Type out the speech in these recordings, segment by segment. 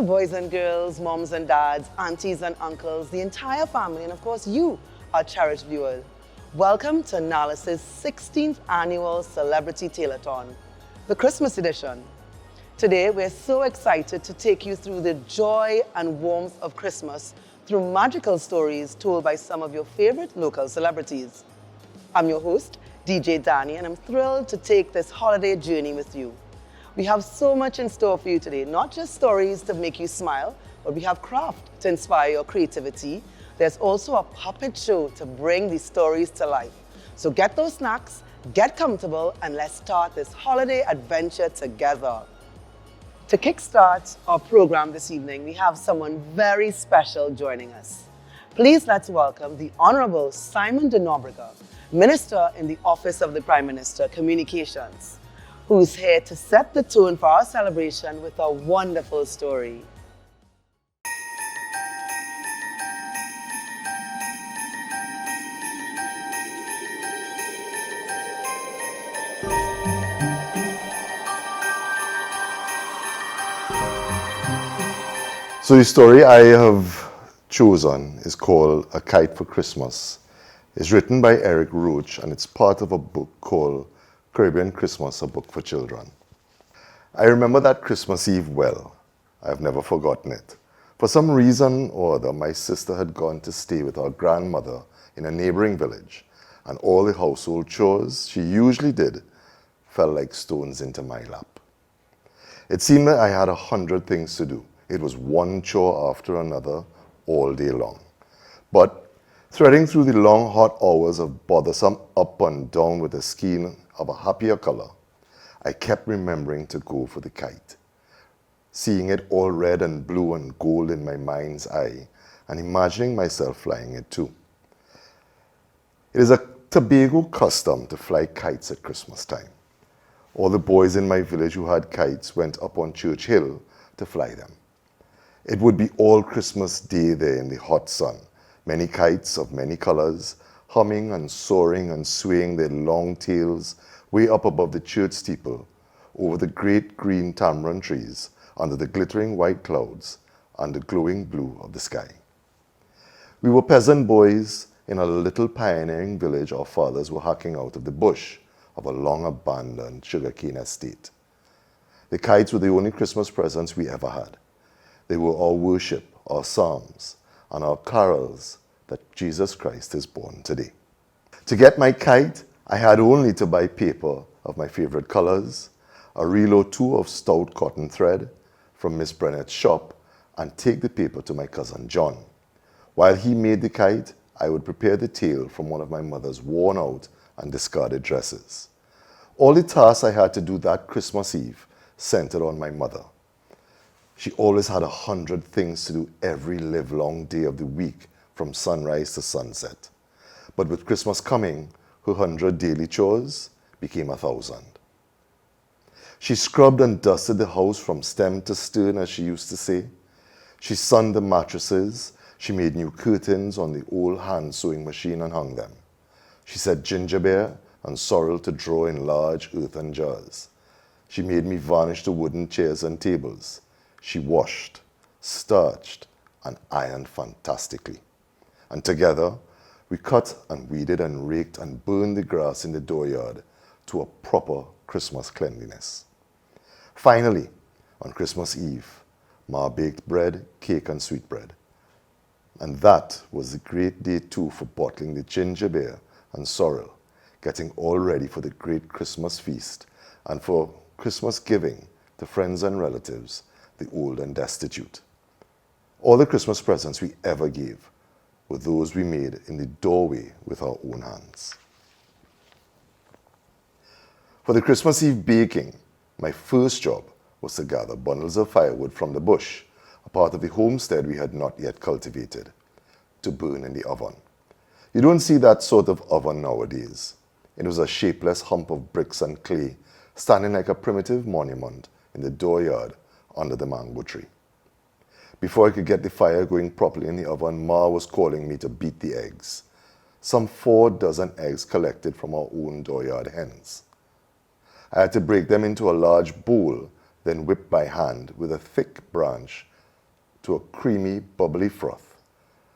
boys and girls, moms and dads, aunties and uncles, the entire family, and of course you, our cherished viewers. Welcome to NALIS's 16th annual Celebrity Tale-A-Thon, the Christmas edition. Today, we're so excited to take you through the joy and warmth of Christmas through magical stories told by some of your favorite local celebrities. I'm your host, DJ Danny, and I'm thrilled to take this holiday journey with you. We have so much in store for you today, not just stories to make you smile, but we have craft to inspire your creativity. There's also a puppet show to bring these stories to life. So get those snacks, get comfortable, and let's start this holiday adventure together. To kickstart our program this evening, we have someone very special joining us. Please let's welcome the Honourable Symon de Nobriga, Minister in the Office of the Prime Minister, Communications, who's here to set the tone for our celebration with a wonderful story. So the story I have chosen is called A Kite for Christmas. It's written by Eric Roach and it's part of a book called Caribbean Christmas, a book for children. I remember that Christmas Eve well. I have never forgotten it. For some reason or other, my sister had gone to stay with her grandmother in a neighboring village, and all the household chores she usually did fell like stones into my lap. It seemed that I had 100 things to do. It was one chore after another all day long. But threading through the long hot hours of bothersome up and down with a skein of a happier color, I kept remembering to go for the kite, seeing it all red and blue and gold in my mind's eye, and imagining myself flying it too. It is a Tobago custom to fly kites at Christmas time. All the boys in my village who had kites went up on Church Hill to fly them. It would be all Christmas Day there in the hot sun, many kites of many colors, humming and soaring and swaying their long tails way up above the church steeple, over the great green tamarind trees, under the glittering white clouds and the glowing blue of the sky. We were peasant boys in a little pioneering village our fathers were hacking out of the bush of a long-abandoned sugarcane estate. The kites were the only Christmas presents we ever had. They were our worship, our psalms, and our carols that Jesus Christ is born today. To get my kite, I had only to buy paper of my favorite colors, a reel or two of stout cotton thread from Miss Brennet's shop, and take the paper to my cousin John. While he made the kite, I would prepare the tail from one of my mother's worn out and discarded dresses. All the tasks I had to do that Christmas Eve centered on my mother. She always had 100 things to do every livelong day of the week, from sunrise to sunset. But with Christmas coming, her 100 daily chores became 1,000. She scrubbed and dusted the house from stem to stern, as she used to say. She sunned the mattresses. She made new curtains on the old hand sewing machine and hung them. She set ginger beer and sorrel to draw in large earthen jars. She made me varnish the wooden chairs and tables. She washed, starched, and ironed fantastically. And together, we cut and weeded and raked and burned the grass in the dooryard to a proper Christmas cleanliness. Finally, on Christmas Eve, Ma baked bread, cake, and sweetbread. And that was the great day too for bottling the ginger beer and sorrel, getting all ready for the great Christmas feast and for Christmas giving to friends and relatives, the old and destitute. All the Christmas presents we ever gave were those we made in the doorway with our own hands. For the Christmas Eve baking, my first job was to gather bundles of firewood from the bush, a part of the homestead we had not yet cultivated, to burn in the oven. You don't see that sort of oven nowadays. It was a shapeless hump of bricks and clay, standing like a primitive monument in the dooryard under the mango tree. Before I could get the fire going properly in the oven, Ma was calling me to beat the eggs. Some 4 dozen eggs collected from our own dooryard hens. I had to break them into a large bowl, then whip by hand with a thick branch to a creamy, bubbly froth.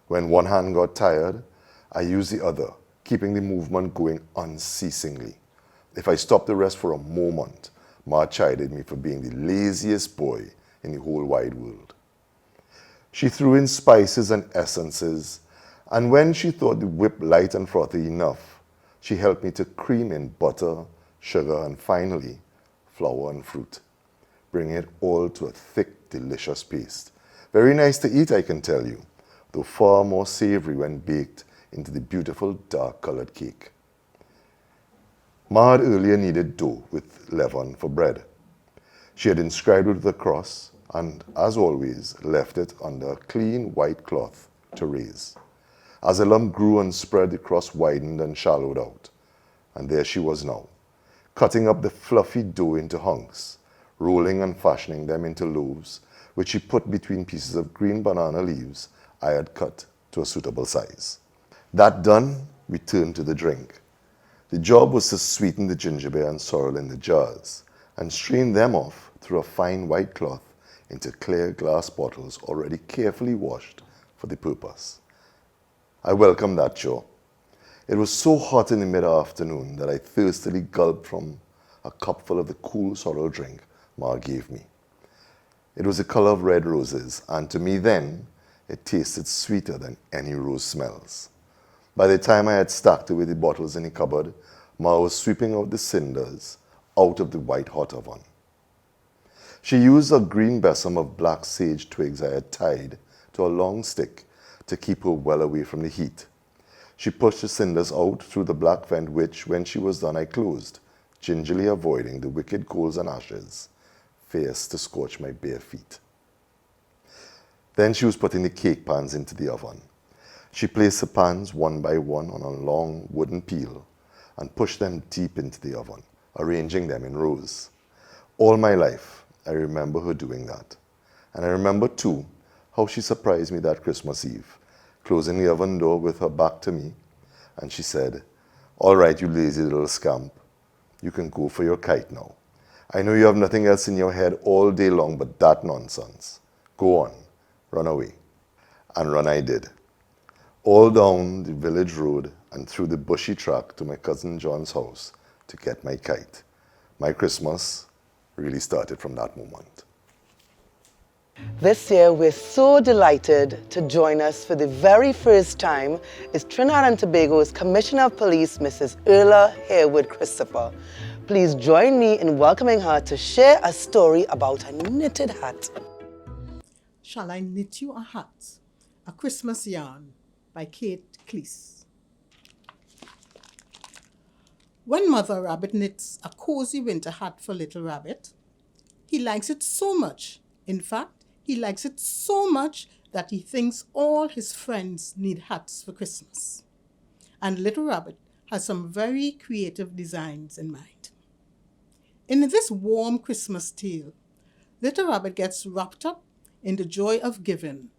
When one hand got tired, I used the other, keeping the movement going unceasingly. If I stopped the rest for a moment, Ma chided me for being the laziest boy in the whole wide world. She threw in spices and essences, and when she thought the whip light and frothy enough, she helped me to cream in butter, sugar, and finally, flour and fruit, bringing it all to a thick, delicious paste. Very nice to eat, I can tell you, though far more savory when baked into the beautiful dark-colored cake. Ma had earlier kneaded dough with leaven for bread. She had inscribed it with a cross and, as always, left it under a clean white cloth to raise. As the lump grew and spread, the cross widened and shallowed out. And there she was now, cutting up the fluffy dough into hunks, rolling and fashioning them into loaves, which she put between pieces of green banana leaves I had cut to a suitable size. That done, we turned to the drink. The job was to sweeten the ginger beer and sorrel in the jars, and strain them off through a fine white cloth into clear glass bottles already carefully washed for the purpose. I welcomed that chore. It was so hot in the mid-afternoon that I thirstily gulped from a cupful of the cool sorrel drink Ma gave me. It was the color of red roses, and to me then, it tasted sweeter than any rose smells. By the time I had stacked away the bottles in the cupboard, Ma was sweeping out the cinders out of the white-hot oven. She used a green besom of black sage twigs I had tied to a long stick to keep her well away from the heat. She pushed the cinders out through the black vent which, when she was done, I closed, gingerly avoiding the wicked coals and ashes, fierce to scorch my bare feet. Then she was putting the cake pans into the oven. She placed the pans one by one on a long wooden peel and pushed them deep into the oven, arranging them in rows. All my life, I remember her doing that. And I remember, too, how she surprised me that Christmas Eve, closing the oven door with her back to me, and she said, "All right, you lazy little scamp, you can go for your kite now. I know you have nothing else in your head all day long but that nonsense. Go on, run away." And run I did. All down the village road and through the bushy track to my cousin John's house to get my kite. My Christmas really started from that moment. This year, we're so delighted to join us for the very first time is Trinidad and Tobago's Commissioner of Police, Mrs. Erla Harewood Christopher. Please join me in welcoming her to share a story about a knitted hat. Shall I Knit You a Hat? A Christmas Yarn by Kite. When Mother Rabbit knits a cozy winter hat for Little Rabbit, he likes it so much. In fact, he likes it so much that he thinks all his friends need hats for Christmas. And Little Rabbit has some very creative designs in mind. In this warm Christmas tale, Little Rabbit gets wrapped up in the joy of giving,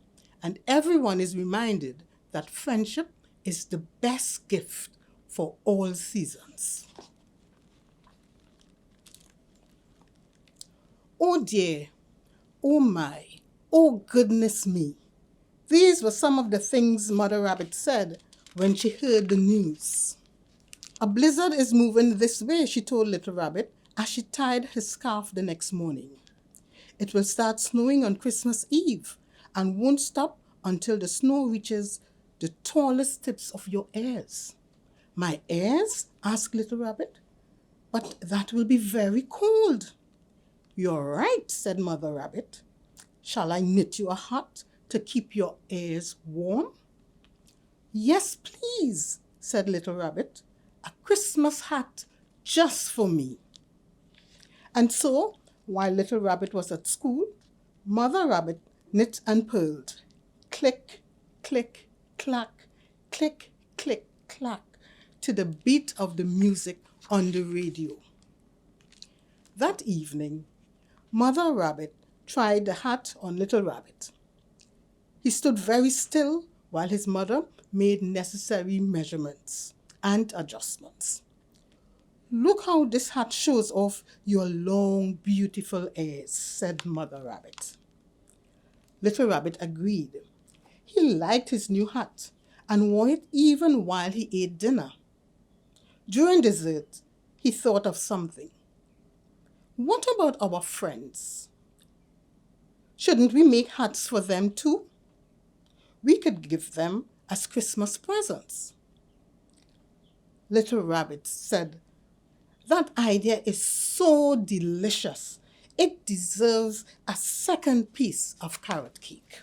and everyone is reminded that friendship is the best gift for all seasons. Oh dear, oh my, oh goodness me. These were some of the things Mother Rabbit said when she heard the news. A blizzard is moving this way, she told Little Rabbit as she tied her scarf the next morning. It will start snowing on Christmas Eve and won't stop until the snow reaches the tallest tips of your ears. My ears? Asked Little Rabbit. But that will be very cold. You're right, said Mother Rabbit. Shall I knit you a hat to keep your ears warm? Yes, please, said Little Rabbit. A Christmas hat just for me. And so, while Little Rabbit was at school, Mother Rabbit knit and purled. Click, click, clack, click, click, clack, to the beat of the music on the radio. That evening, Mother Rabbit tried the hat on Little Rabbit. He stood very still while his mother made necessary measurements and adjustments. Look how this hat shows off your long, beautiful ears, said Mother Rabbit. Little Rabbit agreed. He liked his new hat and wore it even while he ate dinner. During dessert, he thought of something. What about our friends? Shouldn't we make hats for them too? We could give them as Christmas presents. Little Rabbit said, "That idea is so delicious. It deserves a second piece of carrot cake."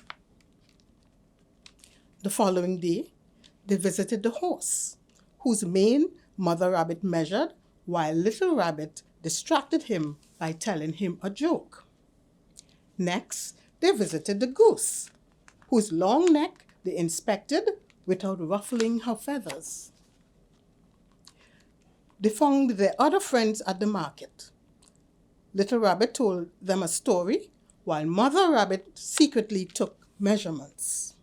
The following day, they visited the horse, whose mane Mother Rabbit measured while Little Rabbit distracted him by telling him a joke. Next, they visited the goose, whose long neck they inspected without ruffling her feathers. They found their other friends at the market. Little Rabbit told them a story while Mother Rabbit secretly took measurements.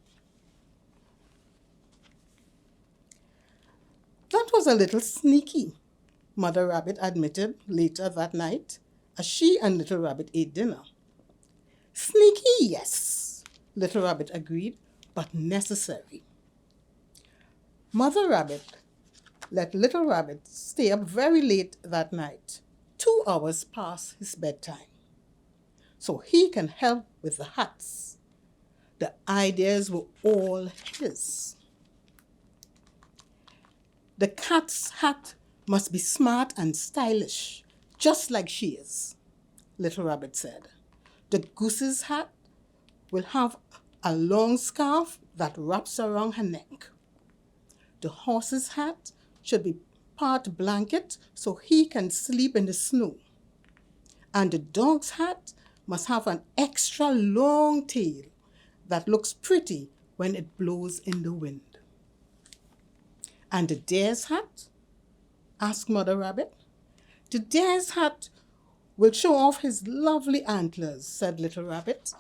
That was a little sneaky, Mother Rabbit admitted later that night as she and Little Rabbit ate dinner. Sneaky, yes, Little Rabbit agreed, but necessary. Mother Rabbit let Little Rabbit stay up very late that night, 2 hours past his bedtime, so he can help with the hats. The ideas were all his. The cat's hat must be smart and stylish, just like she is, Little Rabbit said. The goose's hat will have a long scarf that wraps around her neck. The horse's hat should be part blanket so he can sleep in the snow. And the dog's hat must have an extra long tail that looks pretty when it blows in the wind. And the deer's hat? Asked Mother Rabbit. The deer's hat will show off his lovely antlers, said Little Rabbit.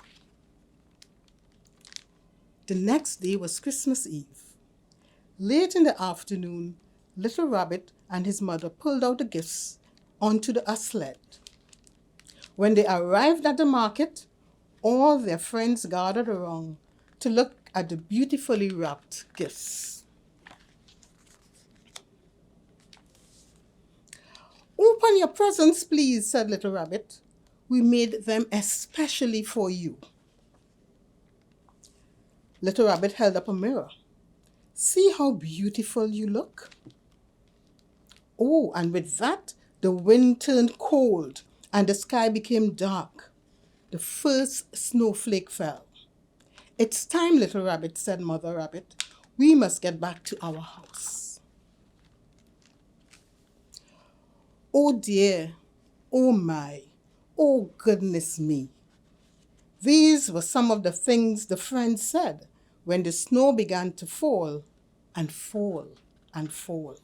The next day was Christmas Eve. Late in the afternoon, Little Rabbit and his mother pulled out the gifts onto a sled. When they arrived at the market, all their friends gathered around to look at the beautifully wrapped gifts. "Open your presents, please," said Little Rabbit. "We made them especially for you." Little Rabbit held up a mirror. "See how beautiful you look." Oh, and with that, the wind turned cold and the sky became dark. The first snowflake fell. "It's time, Little Rabbit," said Mother Rabbit. "We must get back to our house." Oh dear, oh my, oh goodness me. These were some of the things the friends said when the snow began to fall and fall and fall.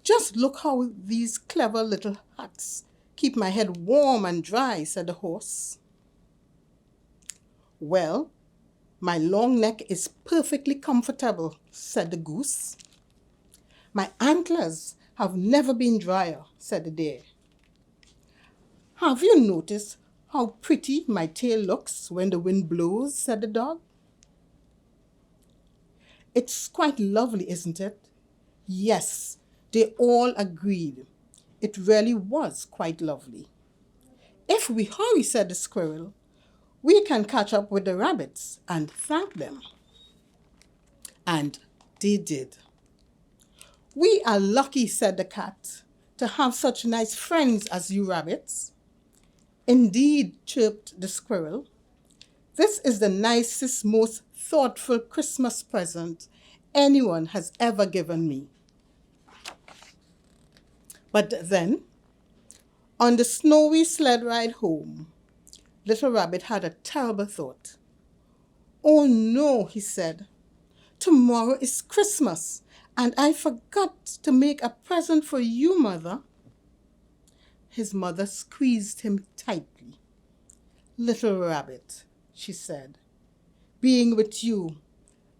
"Just look how these clever little hats keep my head warm and dry," said the horse. "Well, my long neck is perfectly comfortable," said the goose. "My antlers have never been drier," said the deer. "Have you noticed how pretty my tail looks when the wind blows?" said the dog. "It's quite lovely, isn't it?" Yes, they all agreed. It really was quite lovely. "If we hurry," said the squirrel, "we can catch up with the rabbits and thank them." And they did. "We are lucky," said the cat, "to have such nice friends as you rabbits." "Indeed," chirped the squirrel. "This is the nicest, most thoughtful Christmas present anyone has ever given me." But then, on the snowy sled ride home, Little Rabbit had a terrible thought. "Oh no," he said, "tomorrow is Christmas, and I forgot to make a present for you, Mother." His mother squeezed him tightly. "Little Rabbit," she said, "being with you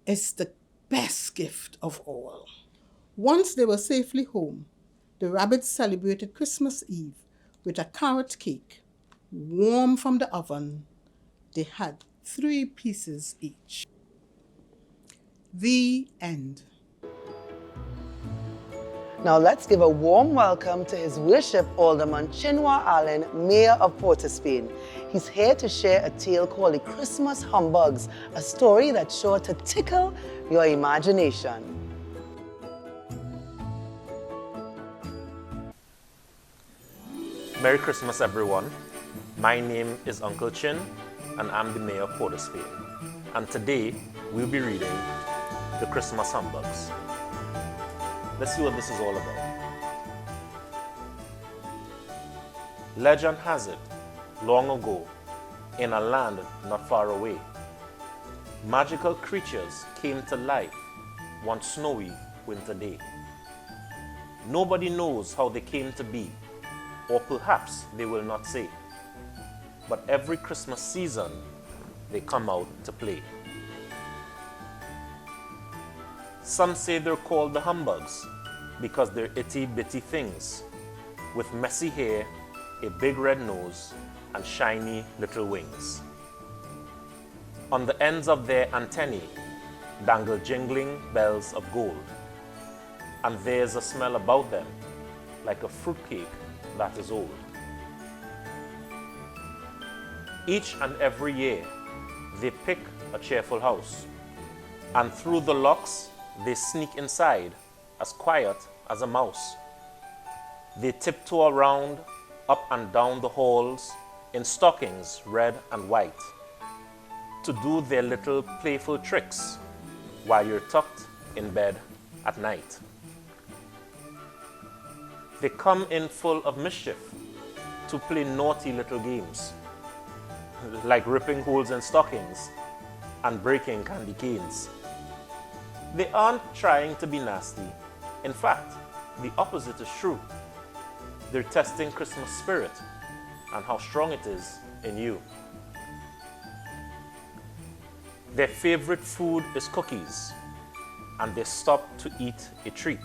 is the best gift of all." Once they were safely home, the rabbits celebrated Christmas Eve with a carrot cake, warm from the oven, They had 3 pieces each. The end. Now let's give a warm welcome to His Worship Alderman Chinua Alleyne, Mayor of Port of Spain. He's here to share a tale called the Christmas Humbugs, a story that's sure to tickle your imagination. Merry Christmas, everyone. My name is Uncle Chin, and I'm the Mayor of Port of Spain. And today, we'll be reading the Christmas Humbugs. Let's see what this is all about. Legend has it, long ago, in a land not far away, magical creatures came to life one snowy winter day. Nobody knows how they came to be, or perhaps they will not say. But every Christmas season, they come out to play. Some say they're called the Humbugs because they're itty-bitty things with messy hair, a big red nose, and shiny little wings. On the ends of their antennae dangle jingling bells of gold, and there's a smell about them like a fruitcake that is old. Each and every year, they pick a cheerful house, and through the locks, they sneak inside as quiet as a mouse. They tiptoe around, up and down the halls, in stockings red and white, to do their little playful tricks while you're tucked in bed at night. They come in full of mischief to play naughty little games, like ripping holes in stockings and breaking candy canes. They aren't trying to be nasty. In fact, the opposite is true. They're testing Christmas spirit and how strong it is in you. Their favorite food is cookies, and they stop to eat a treat.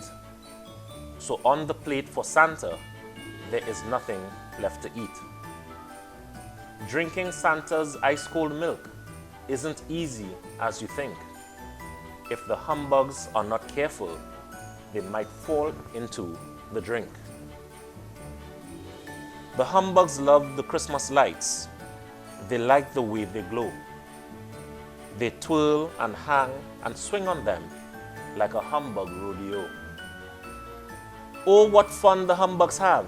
So on the plate for Santa, there is nothing left to eat. Drinking Santa's ice-cold milk isn't easy as you think. If the humbugs are not careful, they might fall into the drink. The humbugs love the Christmas lights. They like the way they glow. They twirl and hang and swing on them like a humbug rodeo. Oh, what fun the humbugs have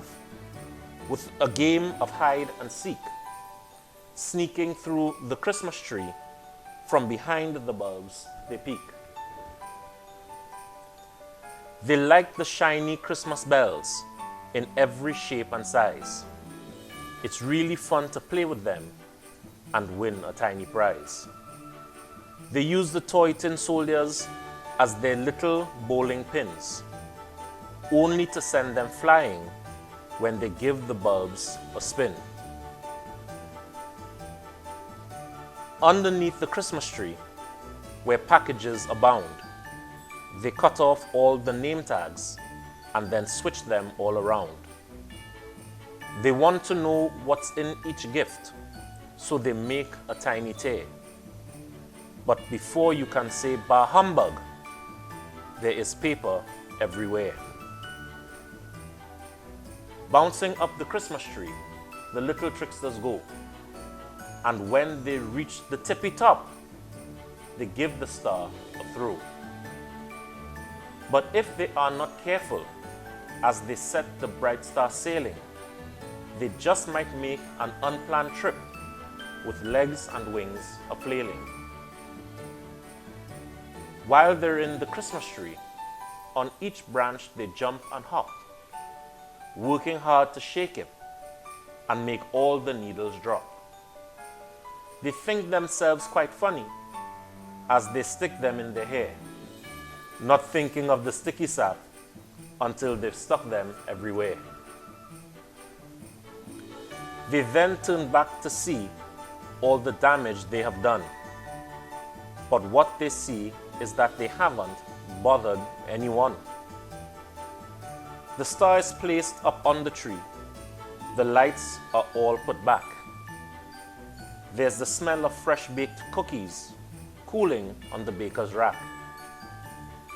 with a game of hide and seek, sneaking through the Christmas tree. From behind the bulbs they peek. They like the shiny Christmas bells in every shape and size. It's really fun to play with them and win a tiny prize. They use the toy tin soldiers as their little bowling pins, only to send them flying when they give the bulbs a spin. Underneath the Christmas tree, where packages abound, they cut off all the name tags and then switch them all around. They want to know what's in each gift, so they make a tiny tear. But before you can say bah humbug, there is paper everywhere. Bouncing up the Christmas tree, the little tricksters go. And when they reach the tippy top, they give the star a throw. But if they are not careful, as they set the bright star sailing, they just might make an unplanned trip with legs and wings a-flailing. While they're in the Christmas tree, on each branch they jump and hop, working hard to shake it and make all the needles drop. They think themselves quite funny as they stick them in their hair, not thinking of the sticky sap until they've stuck them everywhere. They then turn back to see all the damage they have done. But what they see is that they haven't bothered anyone. The star is placed up on the tree. The lights are all put back. There's the smell of fresh baked cookies cooling on the baker's rack.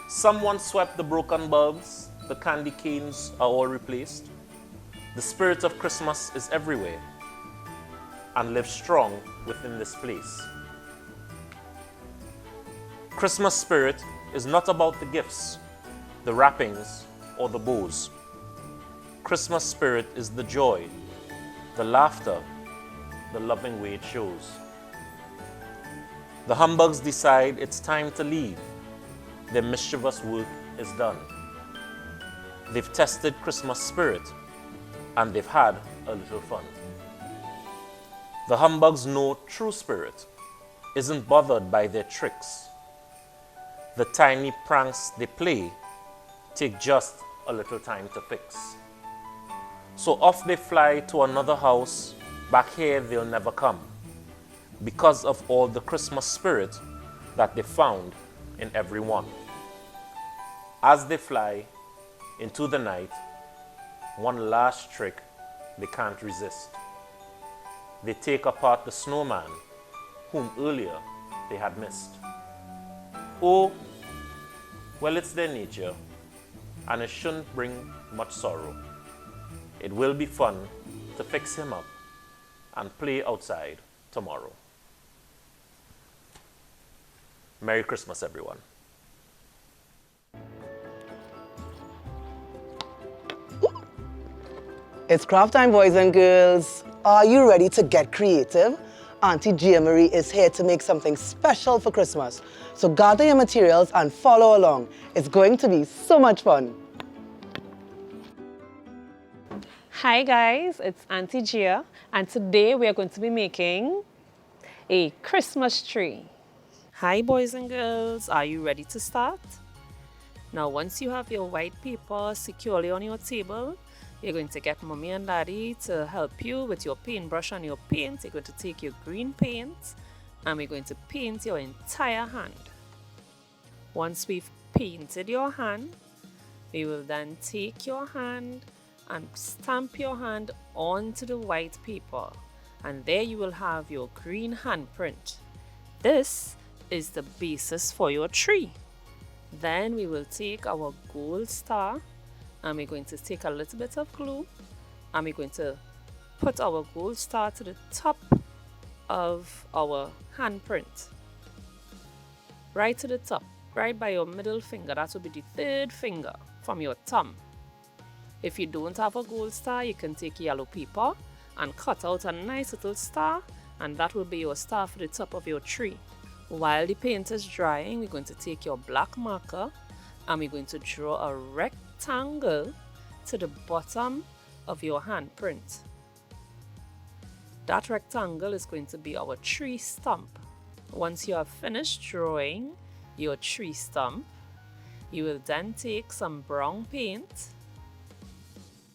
Someone swept the broken bulbs, the candy canes are all replaced. The spirit of Christmas is everywhere and lives strong within this place. Christmas spirit is not about the gifts, the wrappings, or the bows. Christmas spirit is the joy, the laughter, the loving way it shows. The humbugs decide it's time to leave. Their mischievous work is done. They've tested Christmas spirit and they've had a little fun. The humbugs know true spirit isn't bothered by their tricks. The tiny pranks they play take just a little time to fix. So off they fly to another house. Back here they'll never come, because of all the Christmas spirit that they found in everyone. As they fly into the night, one last trick they can't resist. They take apart the snowman whom earlier they had missed. Oh, well, it's their nature, and it shouldn't bring much sorrow. It will be fun to fix him up and play outside tomorrow. Merry Christmas, everyone. It's craft time, boys and girls. Are you ready to get creative? Auntie Gia Marie is here to make something special for Christmas. So gather your materials and follow along. It's going to be so much fun. Hi guys, it's Auntie Gia, and today we are going to be making a Christmas tree. Hi boys and girls, are you ready to start? Now once you have your white paper securely on your table, you're going to get mommy and daddy to help you with your paintbrush and your paint. You're going to take your green paint and we're going to paint your entire hand. Once we've painted your hand, we will then take your hand and stamp your hand onto the white paper, and there you will have your green handprint. This is the basis for your tree. Then we will take our gold star and we're going to take a little bit of glue and we're going to put our gold star to the top of our handprint, right to the top, right by your middle finger. That will be the third finger from your thumb. If you don't have a gold star, you can take yellow paper and cut out a nice little star, and that will be your star for the top of your tree. While the paint is drying, we're going to take your black marker and we're going to draw a rectangle to the bottom of your handprint. That rectangle is going to be our tree stump. Once you have finished drawing your tree stump, you will then take some brown paint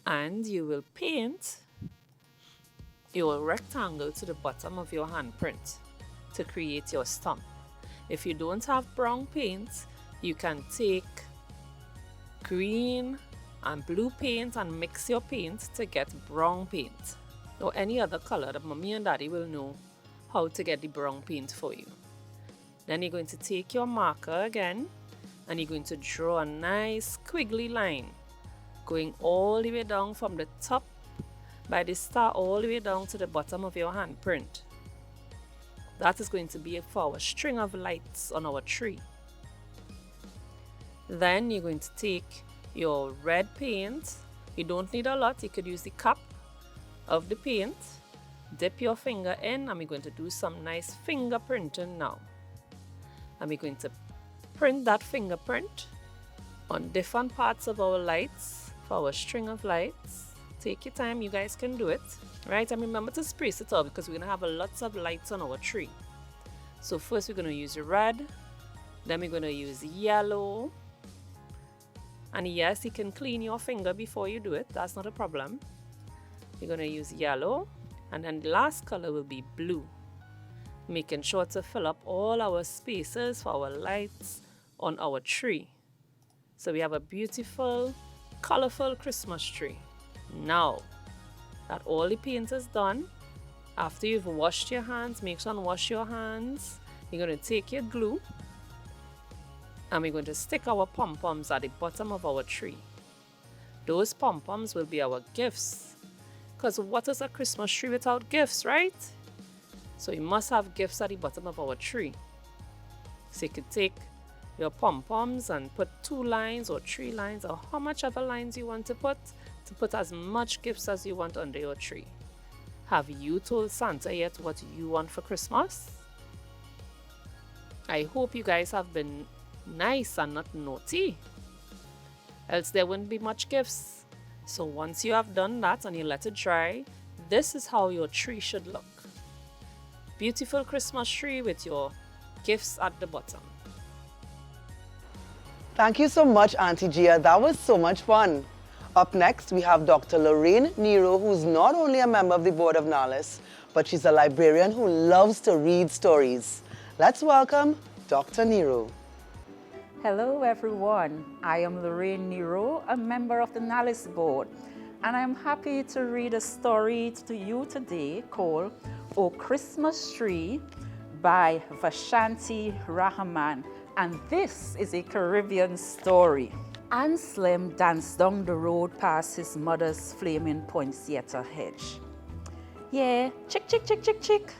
and you will paint your rectangle to the bottom of your handprint to create your stump. If you don't have brown paint, you can take green and blue paint and mix your paint to get brown paint, or any other color that mommy and daddy will know how to get the brown paint for you. Then you're going to take your marker again and you're going to draw a nice squiggly line going all the way down from the top by the star all the way down to the bottom of your handprint. That is going to be for our string of lights on our tree. Then you're going to take your red paint. You don't need a lot, you could use the cup of the paint. Dip your finger in and we're going to do some nice fingerprinting now. And we're going to print that fingerprint on different parts of our lights for our string of lights. Take your time, you guys can do it. Right, and remember to space it out because we're going to have lots of lights on our tree. So first we're going to use red, then we're going to use yellow. And yes, you can clean your finger before you do it, that's not a problem. You're going to use yellow, and then the last color will be blue. Making sure to fill up all our spaces for our lights on our tree. So we have a beautiful, colorful Christmas tree. Now that all the paint is done, After you've washed your hands, make sure and wash your hands. You're going to take your glue and we're going to stick our pom-poms at the bottom of our tree. Those pom-poms will be our gifts. Because what is a Christmas tree without gifts, right? So you must have gifts at the bottom of our tree. So you could take your pom-poms and put 2 lines or 3 lines or how much ever lines you want to put as much gifts as you want under your tree. Have you told Santa yet what you want for Christmas? I hope you guys have been nice and not naughty, else there wouldn't be much gifts. So once you have done that and you let it dry, this is how your tree should look. Beautiful Christmas tree with your gifts at the bottom. Thank you so much, Auntie Gia. That was so much fun. Up next, we have Dr. Lorraine Nero, who's not only a member of the board of NALIS, but she's a librarian who loves to read stories. Let's welcome Dr. Nero. Hello everyone, I am Lorraine Nero, a member of the NALIS board, and I'm happy to read a story to you today called O Christmas Tree by Vashanti Rahman, and this is a Caribbean story. Anselm danced down the road past his mother's flaming poinsettia hedge. Yeah, chick, chick, chick, chick, chick.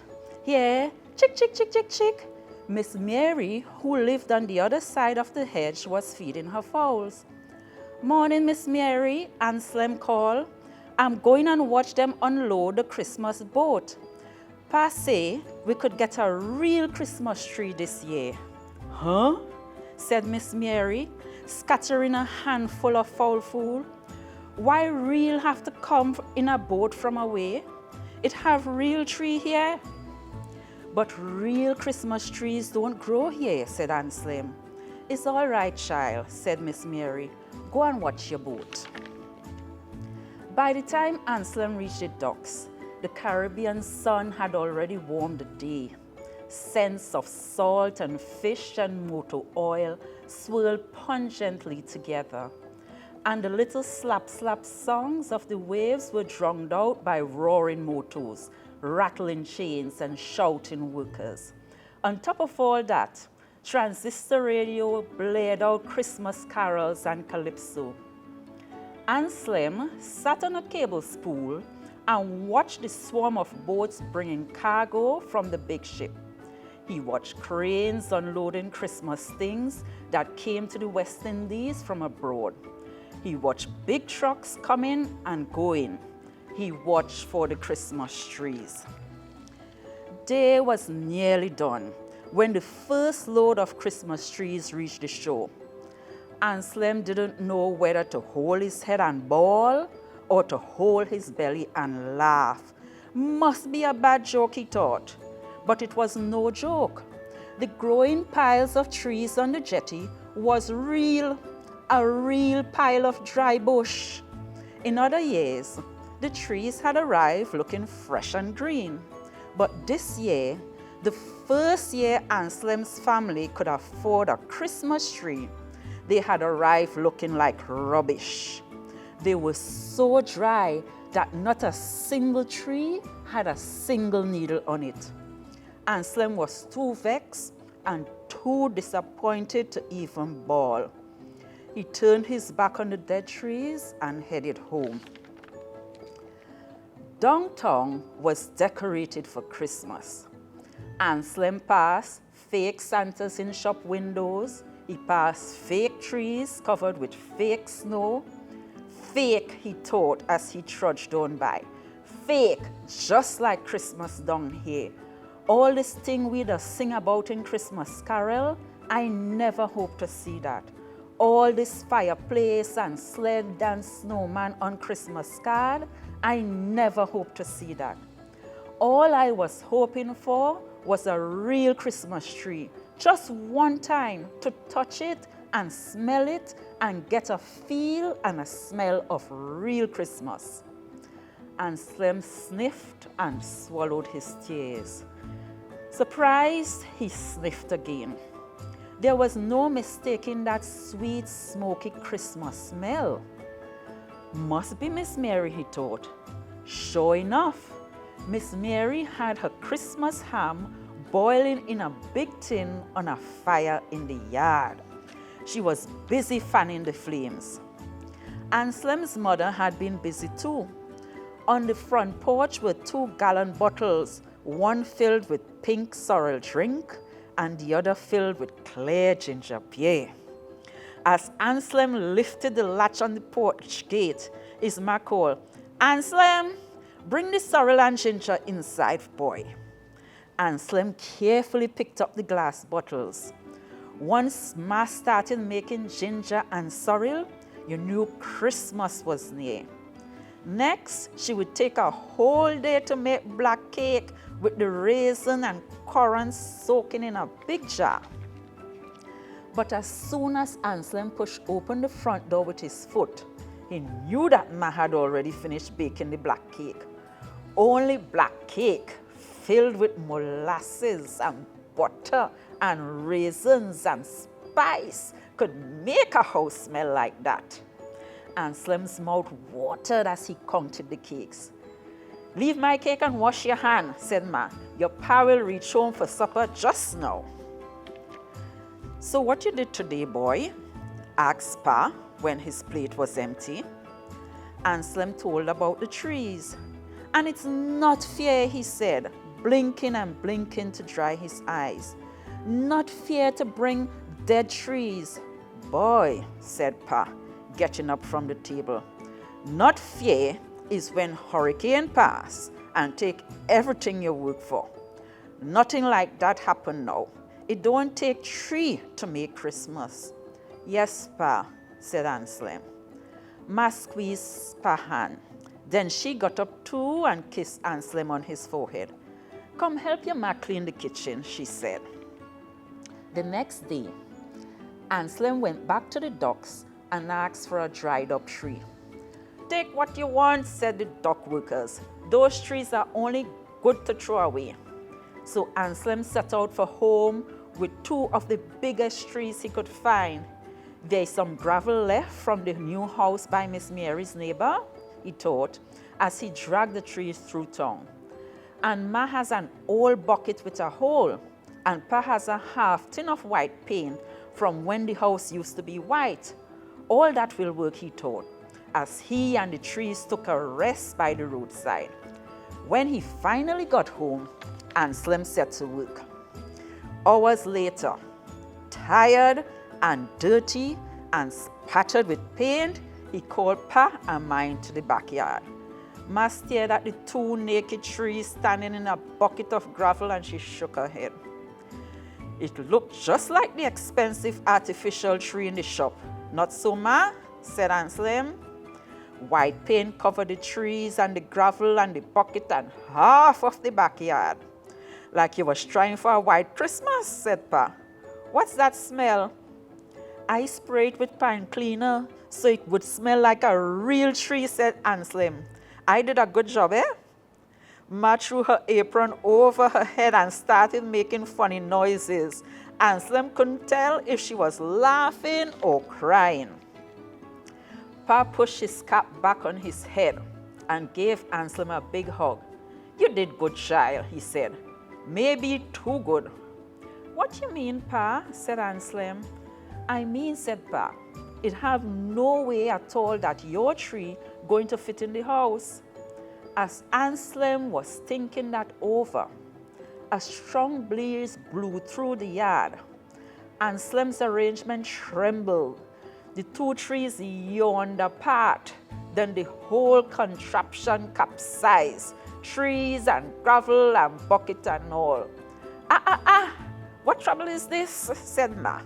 Yeah, chick, chick, chick, chick, chick. Miss Mary, who lived on the other side of the hedge, was feeding her fowls. Morning, Miss Mary, Anselm called. I'm going and watch them unload the Christmas boat. Pa say we could get a real Christmas tree this year. Huh? Said Miss Mary, scattering a handful of fowl food. Why real have to come in a boat from away? It have real tree here. But real Christmas trees don't grow here, said Anselm. It's all right, child, said Miss Mary. Go and watch your boat. By the time Anselm reached the docks, the Caribbean sun had already warmed the day. Scents of salt and fish and motor oil swirled pungently together, and the little slap-slap songs of the waves were drowned out by roaring motors, rattling chains and shouting workers. On top of all that, transistor radio blared out Christmas carols and calypso. Anselm sat on a cable spool and watched the swarm of boats bringing cargo from the big ship. He watched cranes unloading Christmas things that came to the West Indies from abroad. He watched big trucks coming and going. He watched for the Christmas trees. Day was nearly done when the first load of Christmas trees reached the shore. Anselm didn't know whether to hold his head and bawl or to hold his belly and laugh. Must be a bad joke, he thought. But it was no joke. The growing piles of trees on the jetty was real, a real pile of dry bush. In other years, the trees had arrived looking fresh and green. But this year, the first year Anselm's family could afford a Christmas tree, they had arrived looking like rubbish. They were so dry that not a single tree had a single needle on it. Anselm was too vexed and too disappointed to even bawl. He turned his back on the dead trees and headed home. Downtown was decorated for Christmas. Anselm passed fake Santas in shop windows. He passed fake trees covered with fake snow. Fake, he thought as he trudged on by. Fake, just like Christmas down here. All this thing we'd sing about in Christmas carol, I never hoped to see that. All this fireplace and sled and snowman on Christmas card, I never hoped to see that. All I was hoping for was a real Christmas tree, just one time to touch it and smell it and get a feel and a smell of real Christmas. Anselm sniffed and swallowed his tears. Surprised, he sniffed again. There was no mistaking that sweet, smoky Christmas smell. Must be Miss Mary, he thought. Sure enough, Miss Mary had her Christmas ham boiling in a big tin on a fire in the yard. She was busy fanning the flames. Anslem's mother had been busy too. On the front porch were 2-gallon bottles, one filled with pink sorrel drink and the other filled with clear ginger beer. As Anslem lifted the latch on the porch gate, his ma called, "Anslem, bring the sorrel and ginger inside, boy." Anslem carefully picked up the glass bottles. Once ma started making ginger and sorrel, you knew Christmas was near. Next, she would take a whole day to make black cake with the raisin and currants soaking in a big jar. But as soon as Anslem pushed open the front door with his foot, he knew that ma had already finished baking the black cake. Only black cake filled with molasses and butter and raisins and spice could make a house smell like that. Anslem's mouth watered as he counted the cakes. "Leave my cake and wash your hand," said ma. "Your pa will reach home for supper just now." "So what you did today, boy?" asked pa when his plate was empty. Anslem told about the trees. "And it's not fair," he said, blinking and blinking to dry his eyes. "Not fair to bring dead trees." "Boy," said pa, getting up from the table, "not fair is when hurricane pass and take everything you work for. Nothing like that happen now. It don't take tree to make Christmas." "Yes, pa," said Anslem. Ma squeezed pa's hand. Then she got up too and kissed Anslem on his forehead. "Come help your ma clean the kitchen," she said. The next day, Anslem went back to the docks and asked for a dried up tree. "Take what you want," said the dock workers. "Those trees are only good to throw away." So Anslem set out for home with 2 of the biggest trees he could find. "There's some gravel left from the new house by Miss Mary's neighbor," he thought, as he dragged the trees through town. "And ma has an old bucket with a hole, and pa has a half tin of white paint from when the house used to be white. All that will work," he thought, as he and the trees took a rest by the roadside. When he finally got home, Anslem set to work. Hours later, tired and dirty and spattered with paint, he called pa and ma into the backyard. Ma stared at the 2 naked trees standing in a bucket of gravel and she shook her head. "It looked just like the expensive artificial tree in the shop. Not so, ma?" said Anslem. White paint covered the trees and the gravel and the bucket and half of the backyard. "Like you was trying for a white Christmas," said pa. "What's that smell?" "I sprayed with pine cleaner so it would smell like a real tree," said Anslem. "I did a good job, eh?" Ma threw her apron over her head and started making funny noises. Anslem couldn't tell if she was laughing or crying. Pa pushed his cap back on his head and gave Anslem a big hug. "You did good, child," he said. "Maybe too good." "What you mean, pa?" said Anslem. "I mean," said pa, "it have no way at all that your tree going to fit in the house." As Anslem was thinking that over, a strong breeze blew through the yard. Anslem's arrangement trembled. The 2 trees yawned apart. Then the whole contraption capsized, trees and gravel and bucket and all. Ah, what trouble is this?" said ma.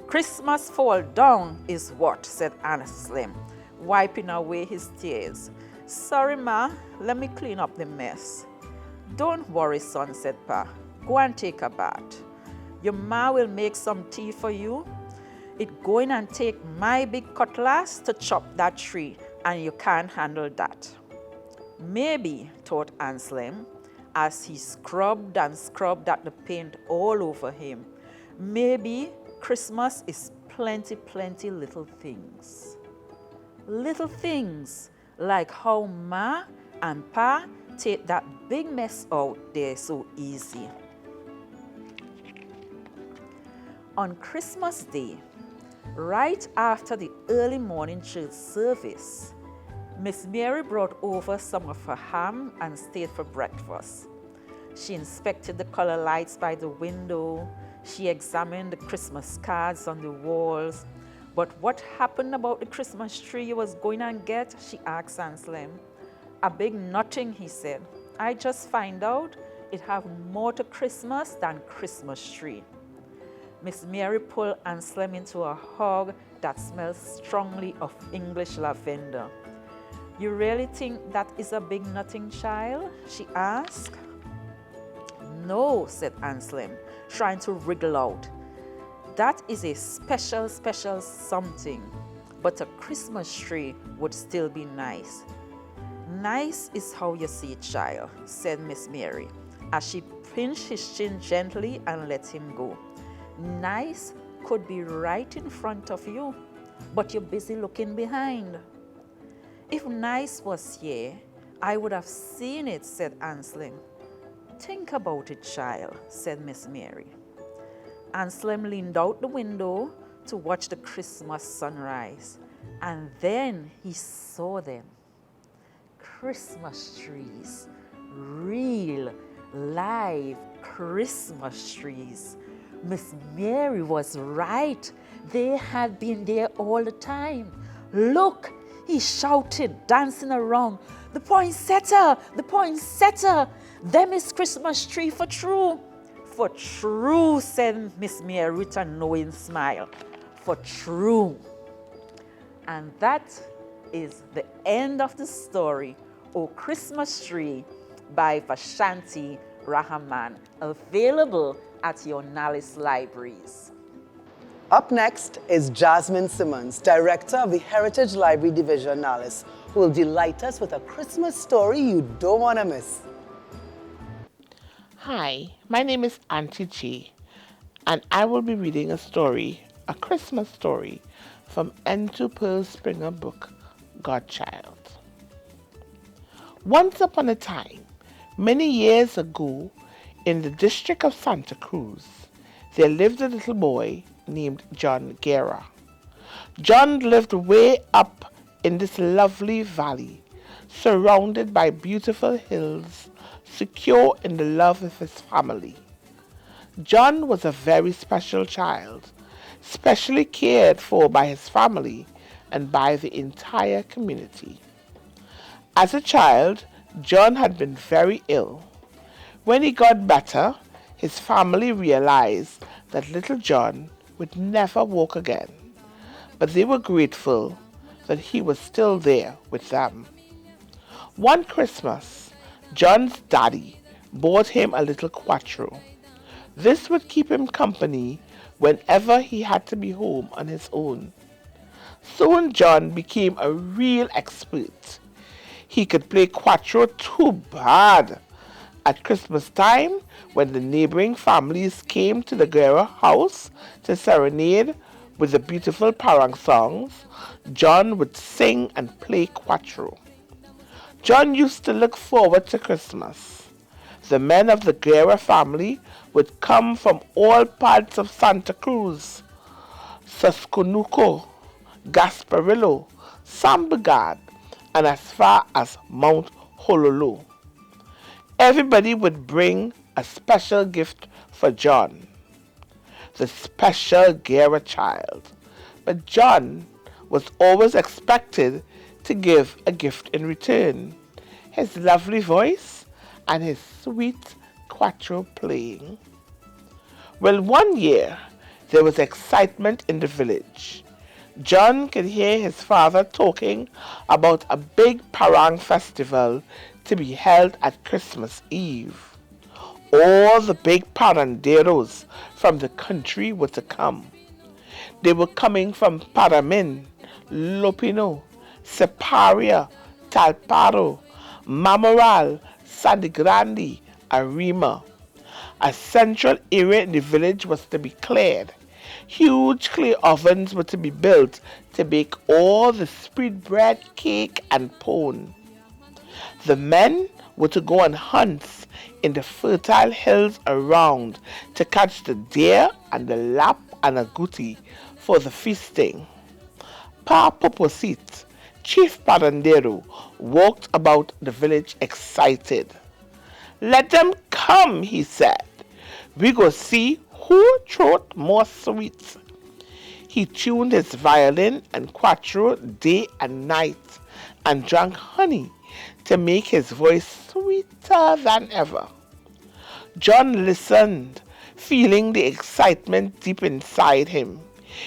"Christmas fall down is what," said Anslem, wiping away his tears. "Sorry, ma, let me clean up the mess." "Don't worry, son," said pa. "Go and take a bath. Your ma will make some tea for you. It going and take my big cutlass to chop that tree, and you can't handle that." Maybe, thought Anslem, as he scrubbed and scrubbed at the paint all over him, maybe Christmas is plenty little things. Little things like how ma and Pa take that big mess out there so easy. On Christmas Day, right after the early morning church service, Miss Mary brought over some of her ham and stayed for breakfast. She inspected the color lights by the window. She examined the Christmas cards on the walls. But what happened about the Christmas tree you was going to get? She asked Anselm. A big nothing, he said. I just find out it have more to Christmas than Christmas tree. Miss Mary pulled Anselm into a hug that smells strongly of English lavender. You really think that is a big nothing, child? She asked. No, said Anselm, trying to wriggle out. That is a special something, but a Christmas tree would still be nice. Nice is how you see it, child, said Miss Mary, as she pinched his chin gently and let him go. Nice could be right in front of you, but you're busy looking behind. If nice was here, I would have seen it, said Anselm. Think about it, child, said Miss Mary. Anselm leaned out the window to watch the Christmas sunrise, and then he saw them. Christmas trees, real, live Christmas trees. Miss Mary was right. They had been there all the time. Look, he shouted, dancing around. The poinsettia, the poinsettia. Them is Christmas tree for true. For true, said Miss Mary with a knowing smile. For true. And that is the end of the story, O Christmas Tree, by Vashanti Rahman, available at your NALIS libraries. Up next is Jasmine Simmons, Director of the Heritage Library Division, NALIS, who will delight us with a Christmas story you don't want to miss. Hi, my name is Auntie G, and I will be reading a story, a Christmas story, from N2 Pearl Springer book, Godchild. Once upon a time, many years ago, in the district of Santa Cruz, there lived a little boy named John Guerra. John lived way up in this lovely valley, surrounded by beautiful hills, secure in the love of his family. John was a very special child, specially cared for by his family and by the entire community. As a child, John had been very ill. When he got better, his family realized that little John would never walk again, but they were grateful that he was still there with them. One Christmas, John's daddy bought him a little quattro. This would keep him company whenever he had to be home on his own. Soon John became a real expert. He could play quattro too bad. At Christmas time, when the neighboring families came to the Guerra house to serenade with the beautiful parang songs, John would sing and play quattro. John used to look forward to Christmas. The men of the Guerra family would come from all parts of Santa Cruz, Sosconuco, Gasparillo, Sambagad, and as far as Mount Hololo. Everybody would bring a special gift for John, the special Guerra child. But John was always expected to give a gift in return, his lovely voice and his sweet quattro playing. Well, one year there was excitement in the village. John could hear his father talking about a big parang festival to be held at Christmas Eve. All the big paranderos from the country were to come. They were coming from Paramin, Lopino, Separia, Talparo, Mamoral, Sandigrande, Arima. A central area in the village was to be cleared. Huge clay ovens were to be built to bake all the spread bread, cake, and pone. The men were to go on hunts in the fertile hills around to catch the deer and the lap and agouti for the feasting. Pa Poposit, Chief Parandero, walked about the village excited. "Let them come," he said. "We go see who throat more sweet." He tuned his violin and quattro day and night and drank honey to make his voice sweeter than ever. John listened, feeling the excitement deep inside him.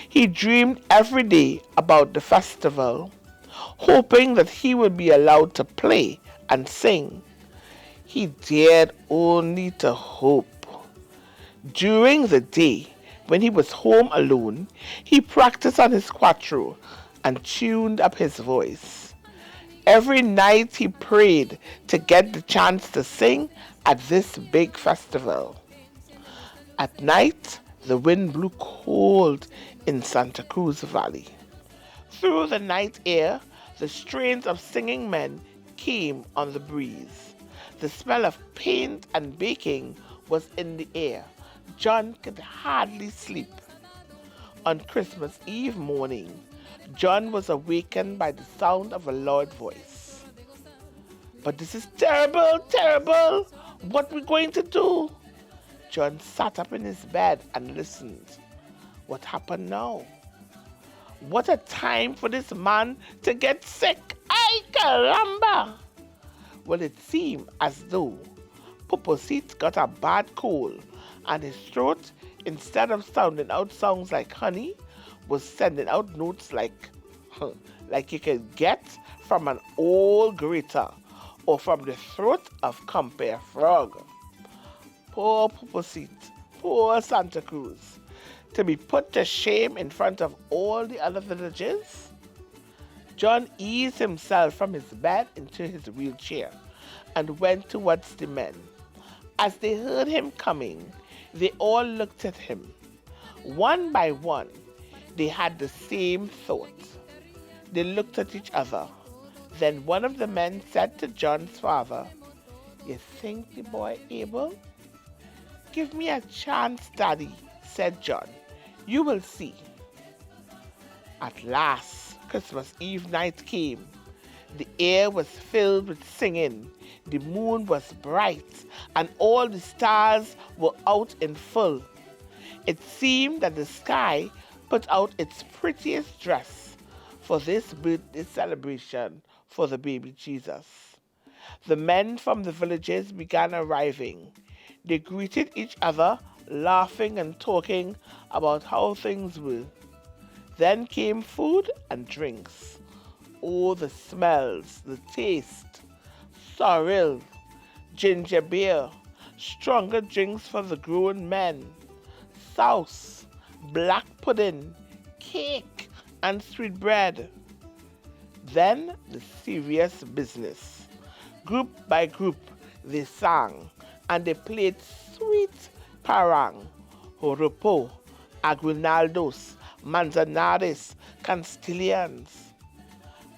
He dreamed every day about the festival, hoping that he would be allowed to play and sing. He dared only to hope. During the day, when he was home alone, he practiced on his quattro and tuned up his voice. Every night he prayed to get the chance to sing at this big festival. At night, the wind blew cold in Santa Cruz Valley. Through the night air, the strains of singing men came on the breeze. The smell of paint and baking was in the air. John could hardly sleep. On Christmas Eve morning, John was awakened by the sound of a loud voice. "But this is terrible, terrible! What are we going to do?" John sat up in his bed and listened. What happened now? What a time for this man to get sick! Ay, caramba! Well, it seemed as though Poposit got a bad cold, and his throat, instead of sounding out sounds like honey, was sending out notes like you could get from an old grater or from the throat of compere frog. Poor Poposit, poor Santa Cruz, to be put to shame in front of all the other villagers. John eased himself from his bed into his wheelchair and went towards the men. As they heard him coming, they all looked at him. One by one, they had the same thought. They looked at each other. Then one of the men said to John's father, "You think the boy able?" "Give me a chance, Daddy," said John. "You will see." At last, Christmas Eve night came. The air was filled with singing. The moon was bright, and all the stars were out in full. It seemed that the sky put out its prettiest dress for this birthday celebration for the baby Jesus. The men from the villages began arriving. They greeted each other, laughing and talking about how things were. Then came food and drinks. Oh, the smells, the taste. Sorrel, ginger beer, stronger drinks for the grown men, sauce, black pudding, cake, and sweet bread. Then the serious business. Group by group, they sang, and they played sweet parang, joropo, aguinaldos, manzanares, castilians.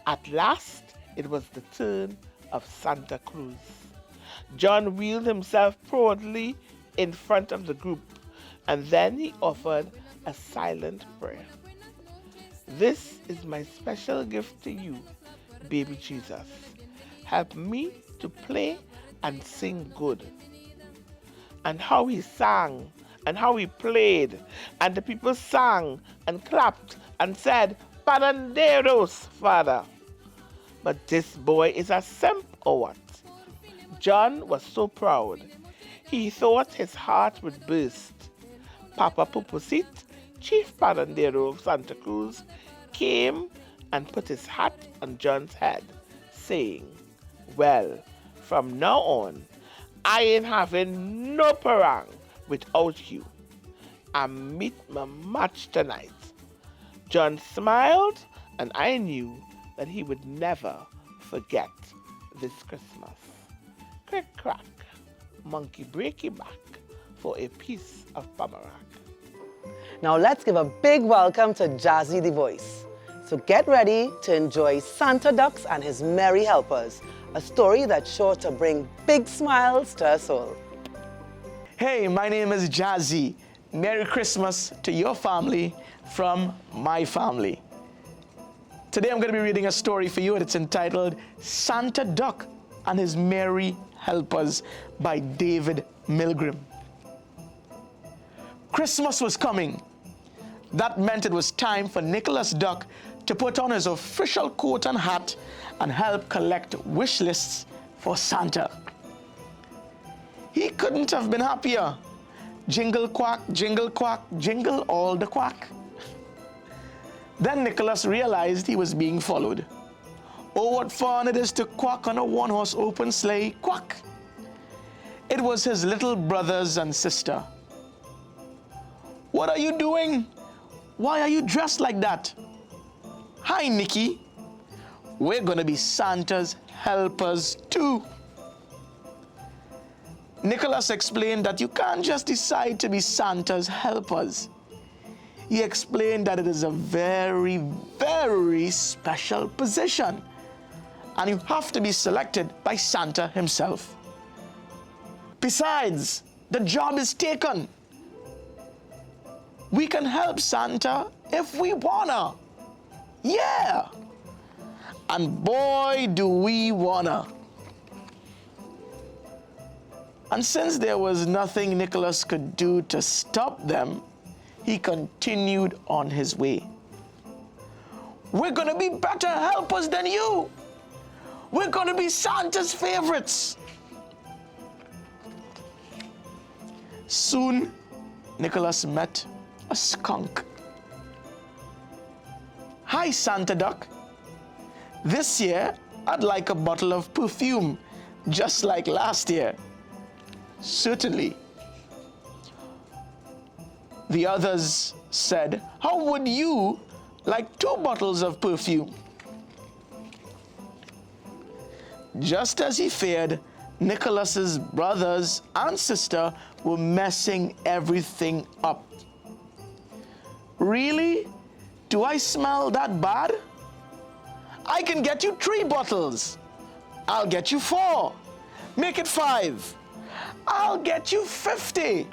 At last, it was the turn of Santa Cruz. John wheeled himself proudly in front of the group, and then he offered a silent prayer. "This is my special gift to you, baby Jesus. Help me to play and sing good." And how he sang, and how he played, and the people sang and clapped and said, "Paranderos, Father." But this boy is a simp or what? John was so proud. He thought his heart would burst. Papa Poposit, Chief Parandero of Santa Cruz, came and put his hat on John's head, saying, "Well, from now on, I ain't having no parang without you. I meet my match tonight." John smiled, and I knew that he would never forget this Christmas. Crick crack, monkey break your back for a piece of pomerac. Now let's give a big welcome to Jazzy the Voice. So get ready to enjoy Santa Ducks and his merry helpers a story that's sure to bring big smiles to us all. Hey, my name is Jazzy. Merry Christmas to your family from my family. Today I'm going to be reading a story for you, and it's entitled Santa Duck and His Merry Helpers by David Milgrim. Christmas was coming. That meant it was time for Nicholas Duck to put on his official coat and hat and help collect wish lists for Santa. He couldn't have been happier. Jingle quack, jingle all the quack. Then Nicholas realized he was being followed. Oh, what fun it is to quack on a one-horse open sleigh, quack. It was his little brothers and sister. What are you doing? Why are you dressed like that? Hi, Nicky. We're gonna be Santa's helpers too. Nicholas explained that you can't just decide to be Santa's helpers. He explained that it is a very, very special position, and you have to be selected by Santa himself. Besides, the job is taken. We can help Santa if we wanna. Yeah! And boy, do we wanna. And since there was nothing Nicholas could do to stop them, he continued on his way. We're gonna be better helpers than you. We're gonna be Santa's favorites. Soon, Nicholas met a skunk. Hi, Santa Duck. This year, I'd like a bottle of perfume, just like last year. Certainly. The others said, how would you like 2 bottles of perfume? Just as he feared, Nicholas's brothers and sister were messing everything up. Really? Do I smell that bad? I can get you 3 bottles. I'll get you 4. Make it 5. I'll get you 50.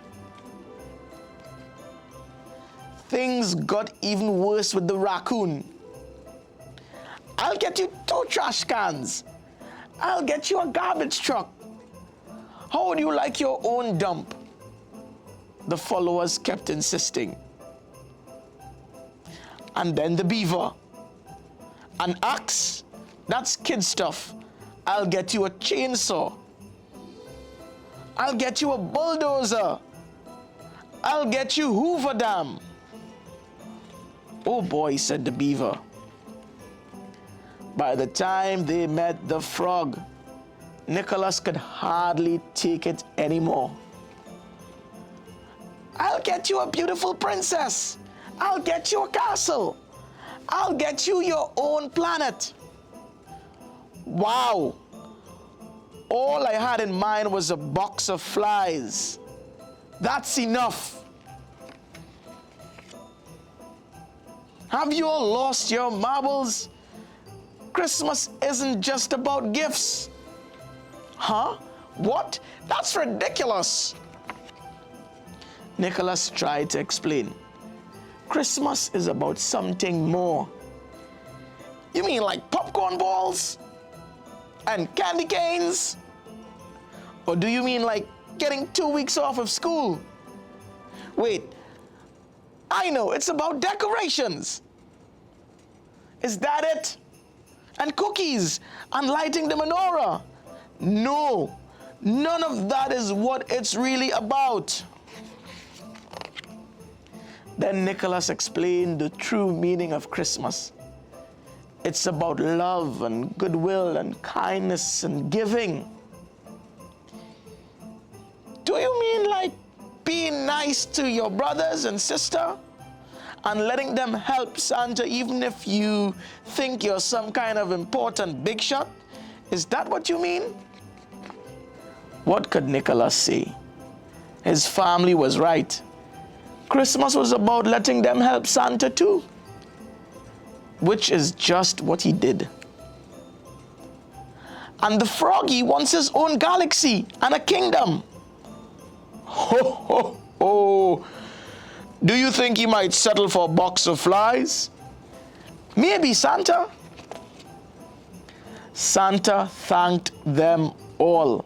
Things got even worse with the raccoon. I'll get you 2 trash cans. I'll get you a garbage truck. How would you like your own dump? The followers kept insisting. And then the beaver. An axe? That's kid stuff. I'll get you a chainsaw. I'll get you a bulldozer. I'll get you Hoover Dam. Oh boy, said the beaver. By the time they met the frog, Nicholas could hardly take it anymore. I'll get you a beautiful princess. I'll get you a castle. I'll get you your own planet. Wow. All I had in mind was a box of flies. That's enough. Have you all lost your marbles? Christmas isn't just about gifts. Huh? What? That's ridiculous. Nicholas tried to explain. Christmas is about something more. You mean like popcorn balls? And candy canes? Or do you mean like getting 2 weeks off of school? Wait, I know, it's about decorations. Is that it? And cookies and lighting the menorah? No, none of that is what it's really about. Then Nicholas explained the true meaning of Christmas. It's about love and goodwill and kindness and giving. Do you mean like being nice to your brothers and sister and letting them help Santa even if you think you're some kind of important big shot? Is that what you mean? What could Nicholas say? His family was right. Christmas was about letting them help Santa too, which is just what he did. And the froggy wants his own galaxy and a kingdom. Ho, ho, ho. Do you think he might settle for a box of flies? Maybe Santa. Santa thanked them all,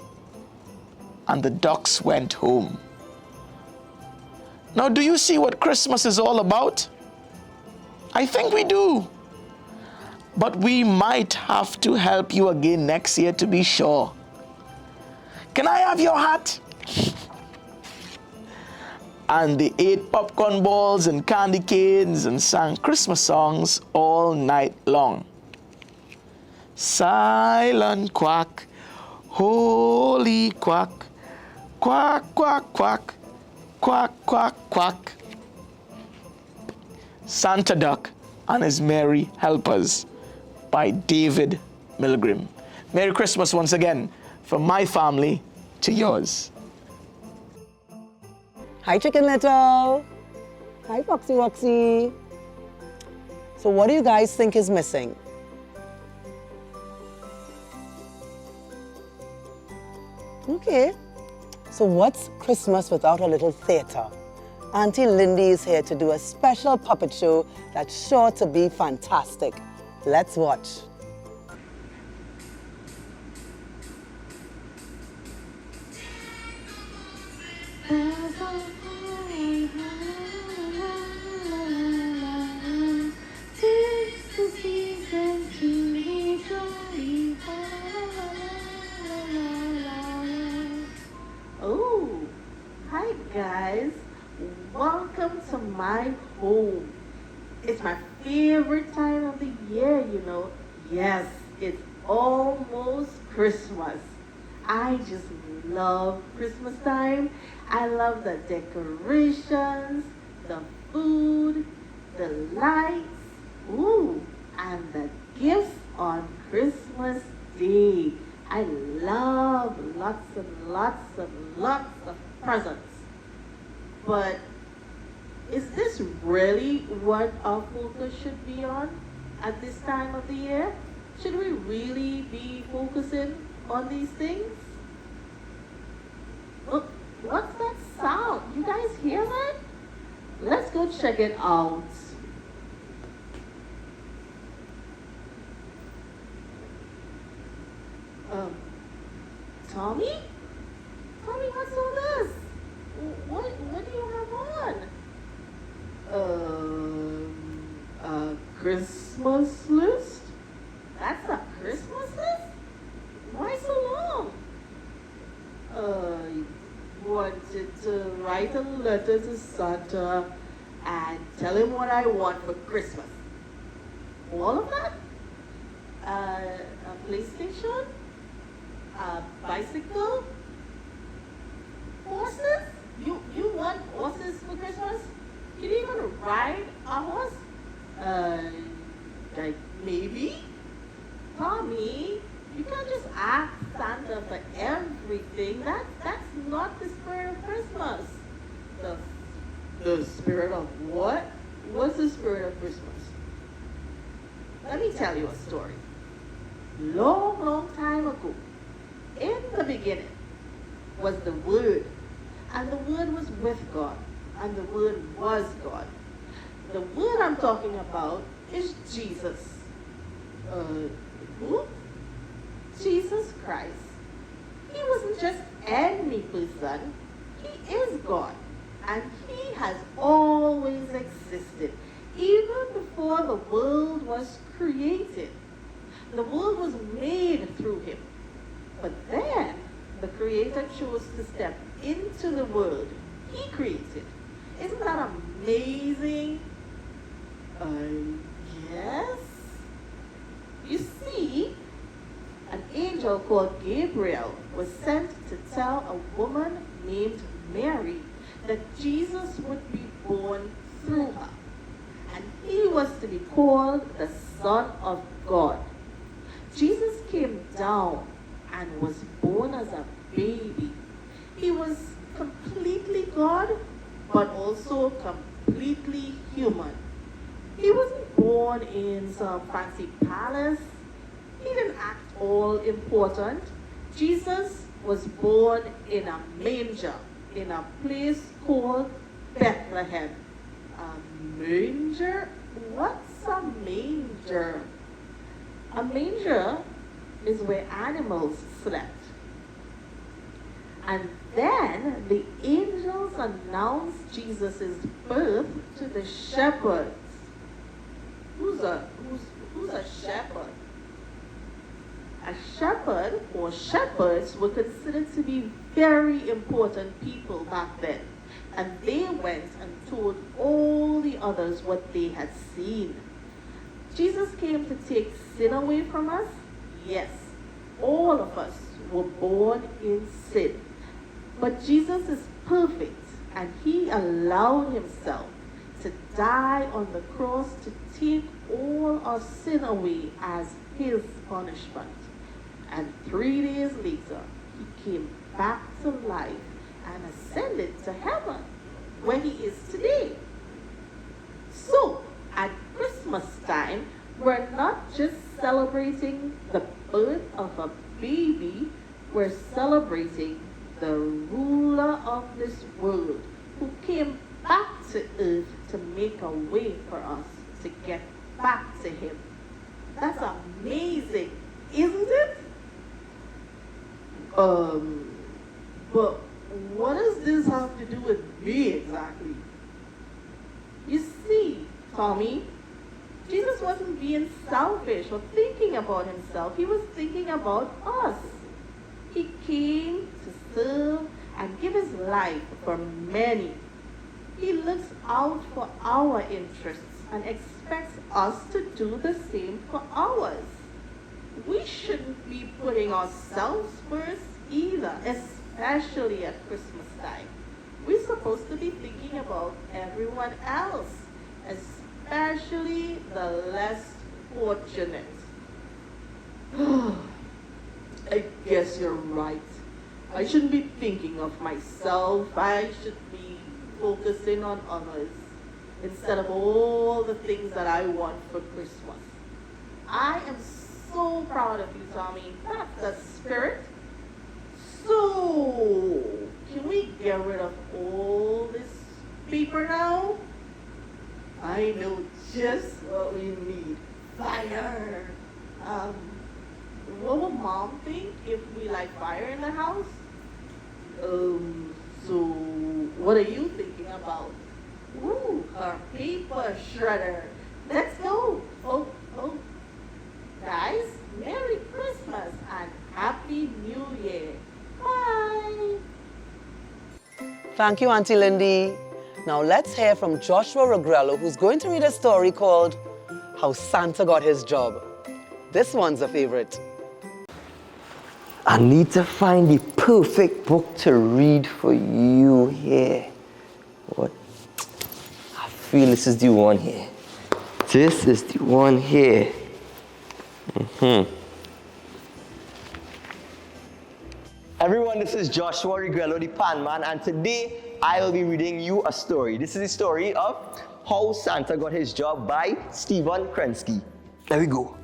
and the ducks went home. Now, do you see what Christmas is all about? I think we do. But we might have to help you again next year to be sure. Can I have your hat? And they ate popcorn balls and candy canes and sang Christmas songs all night long. Silent quack, holy quack, quack, quack, quack, quack, quack, quack. Santa Duck and His Merry Helpers by David Milgrim. Merry Christmas once again from my family to yours. Hi, Chicken Little. Hi, Foxy Woxy. So what do you guys think is missing? Okay. So what's Christmas without a little theater? Auntie Lindy is here to do a special puppet show that's sure to be fantastic. Let's watch. Oh, hi guys. Welcome to my home. It's my favorite time of the year, you know. Yes, it's almost Christmas. I just love Christmas time. I love the decorations, the food, the lights, ooh, and the gifts on Christmas Day. I love lots and lots and lots of presents. But is this really what our focus should be on at this time of the year? Should we really be focusing on these things? Look, what's that sound? You guys hear that? Let's go check it out. Tommy? Tommy, what's all this? What do you have on? A Christmas list? That's a Christmas list? Why so long? Wanted to write a letter to Santa and tell him what I want for Christmas. All of that? A PlayStation? A bicycle? Horses? You want horses for Christmas? You didn't even ride a horse? Like maybe? Tommy, you can't just ask Santa for everything. That's not the spirit of Christmas. The spirit of what? What's the spirit of Christmas? Let me tell you a story. Long, long time ago, in the beginning was the Word, and the Word was with God, and the Word was God. The Word I'm talking about is Jesus. Who? Jesus Christ. He wasn't just any person. He is God, and He has always existed, even before the world was created. The world was made through Him. But then the Creator chose to step into the world He created. Isn't that amazing? Yes. You see, an angel called Gabriel was sent to tell a woman named Mary that Jesus would be born through her, and He was to be called the Son of God. Jesus came down and was born as a baby. He was completely God, but also completely human. He wasn't born in some fancy palace. He didn't act all important. Jesus was born in a manger in a place called Bethlehem. A manger? What's a manger? A manger is where animals slept. And then the angels announced Jesus' birth to the shepherds. Who's a shepherd? A shepherd or shepherds were considered to be very important people back then. And they went and told all the others what they had seen. Jesus came to take sin away from us? Yes. All of us were born in sin. But Jesus is perfect, and he allowed himself to die on the cross to take all our sin away as his punishment. And 3 days later, he came back to life and ascended to heaven, where he is today. So, at Christmas time, we're not just celebrating the birth of a baby, we're celebrating the ruler of this world who came back to earth to make a way for us to get back to him. That's amazing, isn't it? But what does this have to do with me exactly? You see, Tommy, Jesus wasn't being selfish or thinking about himself. He was thinking about us. He came to serve and give his life for many. He looks out for our interests and expects us to do the same for ours. We shouldn't be putting ourselves first either, especially at Christmas time. We're supposed to be thinking about everyone else, especially the less fortunate. I guess you're right. I shouldn't be thinking of myself. I should be focusing on others instead of all the things that I want for Christmas. I am so proud of you, Tommy. That's the spirit. So, can we get rid of all this paper now? I know just what we need. Fire! What would Mom think if we light fire in the house? So what are you thinking about? Ooh, a paper shredder. Let's go. Oh. Guys, Merry Christmas and Happy New Year. Bye. Thank you, Auntie Lindy. Now let's hear from Joshua Regrello, who's going to read a story called How Santa Got His Job. This one's a favorite. I need to find the perfect book to read for you here. What? I feel this is the one here. This is the one here. Everyone, this is Joshua Regrello, the Pan Man, and today I will be reading you a story. This is the story of How Santa Got His Job by Stephen Krensky. There we go.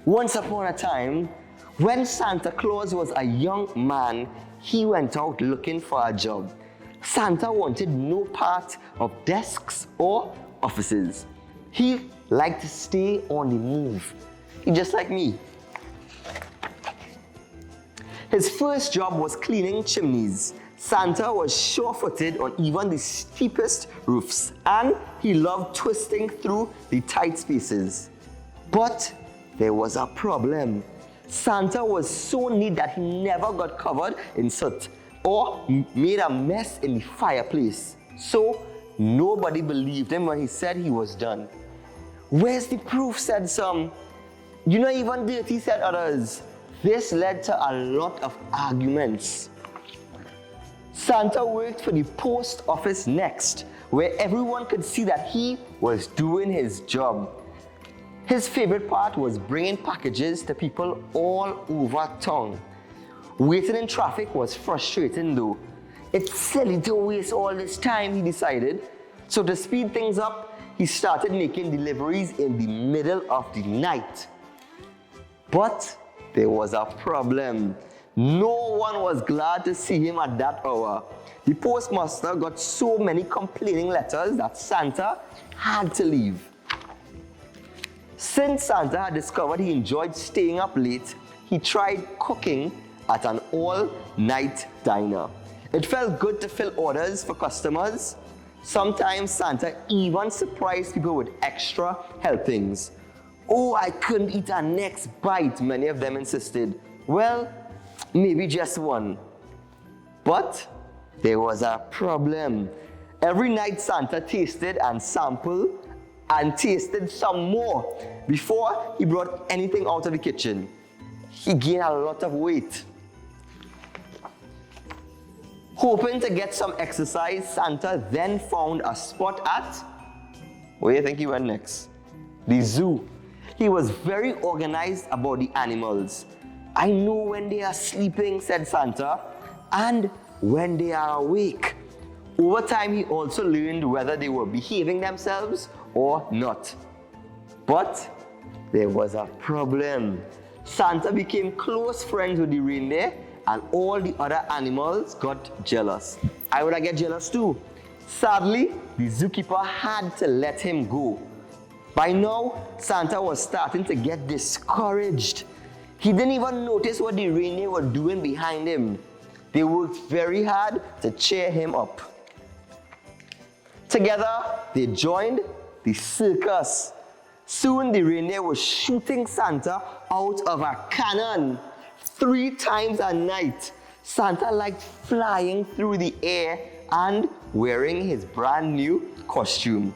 Once upon a time, when Santa Claus was a young man, he went out looking for a job. Santa wanted no part of desks or offices. He liked to stay on the move. He just like me. His first job was cleaning chimneys. Santa was sure-footed on even the steepest roofs, and he loved twisting through the tight spaces. But there was a problem. Santa was so neat that he never got covered in soot or made a mess in the fireplace. So nobody believed him when he said he was done. Where's the proof, said some. You're not even dirty, said others. This led to a lot of arguments. Santa worked for the post office next, where everyone could see that he was doing his job. His favorite part was bringing packages to people all over town. Waiting in traffic was frustrating though. It's silly to waste all this time, he decided. So to speed things up, he started making deliveries in the middle of the night. But there was a problem. No one was glad to see him at that hour. The postmaster got so many complaining letters that Santa had to leave. Since Santa had discovered he enjoyed staying up late, he tried cooking at an all-night diner. It felt good to fill orders for customers. Sometimes Santa even surprised people with extra helpings. "Oh, I couldn't eat our next bite," many of them insisted. "Well, maybe just one." But there was a problem. Every night Santa tasted and sampled and tasted some more before he brought anything out of the kitchen. He gained a lot of weight. Hoping to get some exercise, Santa then found a spot at, where do you think he went next? The zoo. He was very organized about the animals. "I know when they are sleeping," said Santa, "and when they are awake." Over time, he also learned whether they were behaving themselves or not. But there was a problem. Santa became close friends with the reindeer, and all the other animals got jealous. I would get jealous too. Sadly, the zookeeper had to let him go. By now, Santa was starting to get discouraged. He didn't even notice what the reindeer were doing behind him. They worked very hard to cheer him up. Together, they joined the circus. Soon, the reindeer was shooting Santa out of a cannon 3 times a night. Santa liked flying through the air and wearing his brand new costume.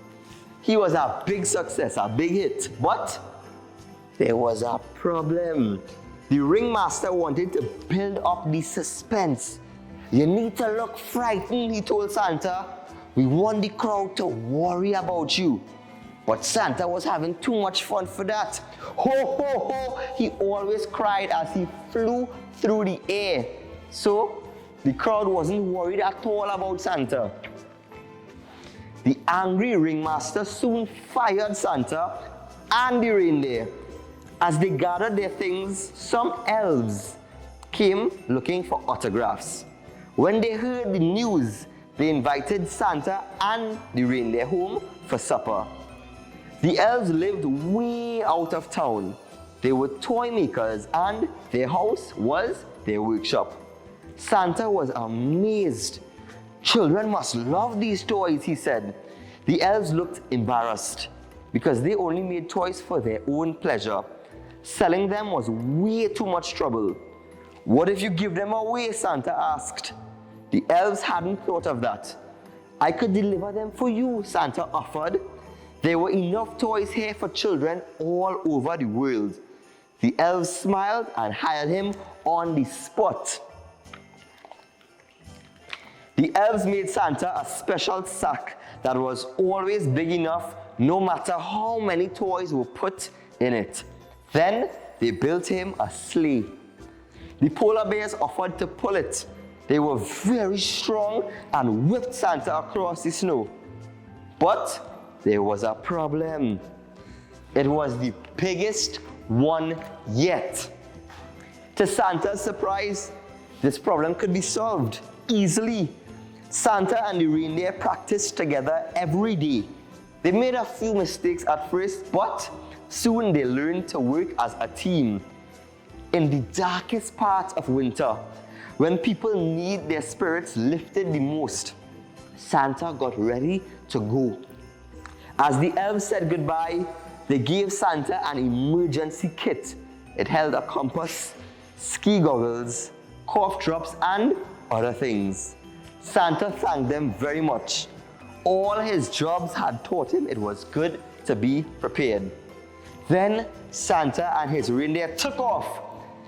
He was a big success, a big hit, but there was a problem. The ringmaster wanted to build up the suspense. "You need to look frightened," he told Santa. "We want the crowd to worry about you." But Santa was having too much fun for that. "Ho, ho, ho," he always cried as he flew through the air. So the crowd wasn't worried at all about Santa. The angry ringmaster soon fired Santa and the reindeer. As they gathered their things, some elves came looking for autographs. When they heard the news, they invited Santa and the reindeer home for supper. The elves lived way out of town. They were toy makers and their house was their workshop. Santa was amazed. "Children must love these toys," he said. The elves looked embarrassed because they only made toys for their own pleasure. Selling them was way too much trouble. "What if you give them away?" Santa asked. The elves hadn't thought of that. "I could deliver them for you," Santa offered. There were enough toys here for children all over the world. The elves smiled and hired him on the spot. The elves made Santa a special sack that was always big enough no matter how many toys were put in it. Then they built him a sleigh. The polar bears offered to pull it. They were very strong and whipped Santa across the snow. But there was a problem. It was the biggest one yet. To Santa's surprise, this problem could be solved easily. Santa and the reindeer practiced together every day. They made a few mistakes at first, but soon they learned to work as a team. In the darkest part of winter, when people need their spirits lifted the most, Santa got ready to go. As the elves said goodbye, they gave Santa an emergency kit. It held a compass, ski goggles, cough drops, and other things. Santa thanked them very much. All his jobs had taught him it was good to be prepared. Then Santa and his reindeer took off.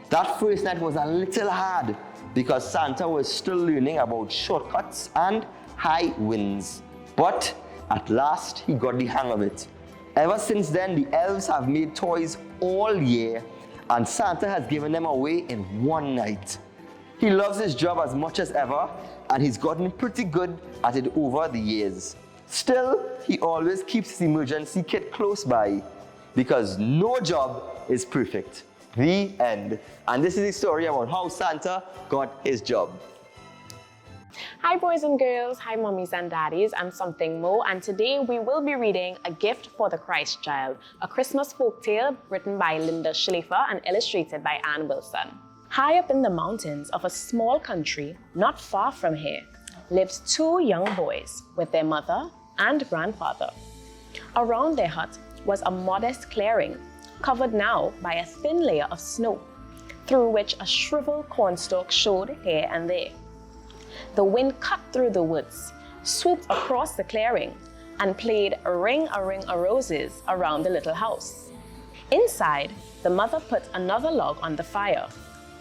That first night was a little hard because Santa was still learning about shortcuts and high winds. But at last he got the hang of it. Ever since then, the elves have made toys all year, and Santa has given them away in one night. He loves his job as much as ever, and he's gotten pretty good at it over the years. Still, he always keeps his emergency kit close by, because no job is perfect. The end. And this is the story about how Santa got his job. Hi boys and girls, hi mummies and daddies, I'm Something Mo, and today we will be reading A Gift for the Christ Child, a Christmas folktale written by Linda Schläfer and illustrated by Ann Wilson. High up in the mountains of a small country not far from here lived two young boys with their mother and grandfather. Around their hut was a modest clearing, covered now by a thin layer of snow, through which a shriveled cornstalk showed here and there. The wind cut through the woods, swooped across the clearing, and played ring a roses around the little house. Inside, the mother put another log on the fire,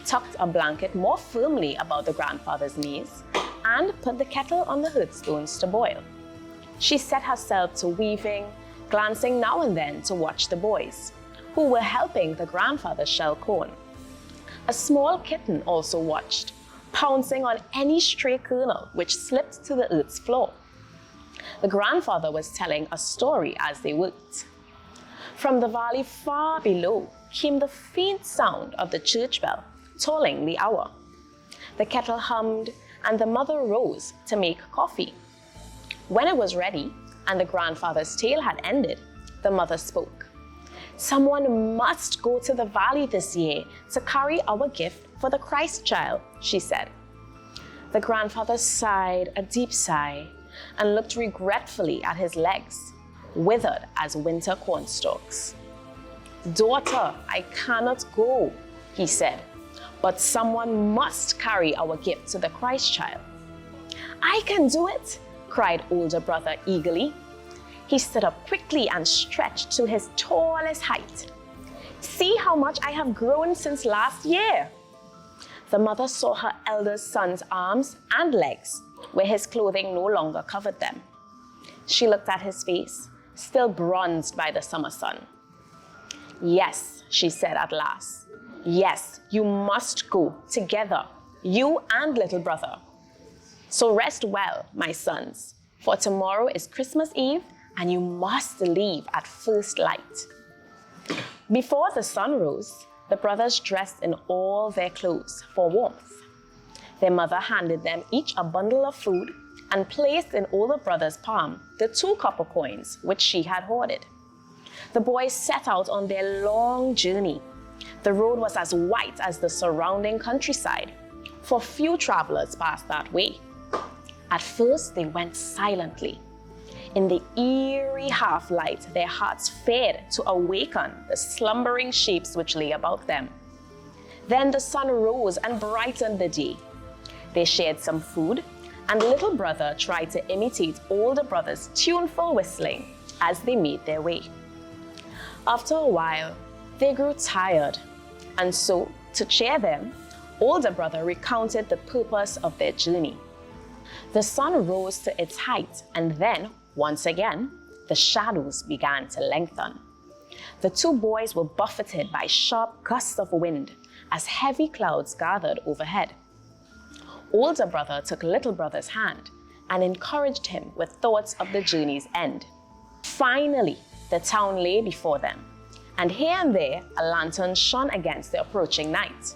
tucked a blanket more firmly about the grandfather's knees, and put the kettle on the hearthstones to boil. She set herself to weaving, glancing now and then to watch the boys, who were helping the grandfather shell corn. A small kitten also watched, pouncing on any stray kernel which slipped to the earth's floor. The grandfather was telling a story as they worked. From the valley far below came the faint sound of the church bell tolling the hour. The kettle hummed, and the mother rose to make coffee. When it was ready, and the grandfather's tale had ended, the mother spoke. "Someone must go to the valley this year to carry our gift for the Christ child," she said. The grandfather sighed a deep sigh and looked regretfully at his legs, withered as winter cornstalks. "Daughter, I cannot go," he said, "but someone must carry our gift to the Christ child." "I can do it," cried older brother eagerly. He stood up quickly and stretched to his tallest height. "See how much I have grown since last year." The mother saw her eldest son's arms and legs, where his clothing no longer covered them. She looked at his face, still bronzed by the summer sun. "Yes," she said at last. "Yes, you must go together, you and little brother. So rest well, my sons, for tomorrow is Christmas Eve and you must leave at first light." Before the sun rose, the brothers dressed in all their clothes for warmth. Their mother handed them each a bundle of food and placed in older brother's palm the 2 copper coins which she had hoarded. The boys set out on their long journey. The road was as white as the surrounding countryside, for few travelers passed that way. At first, they went silently. In the eerie half-light, their hearts feared to awaken the slumbering shapes which lay about them. Then the sun rose and brightened the day. They shared some food, and little brother tried to imitate older brother's tuneful whistling as they made their way. After a while, they grew tired, and so, to cheer them, older brother recounted the purpose of their journey. The sun rose to its height, and then, once again, the shadows began to lengthen. The 2 boys were buffeted by sharp gusts of wind as heavy clouds gathered overhead. Older brother took little brother's hand and encouraged him with thoughts of the journey's end. Finally, the town lay before them, and here and there a lantern shone against the approaching night.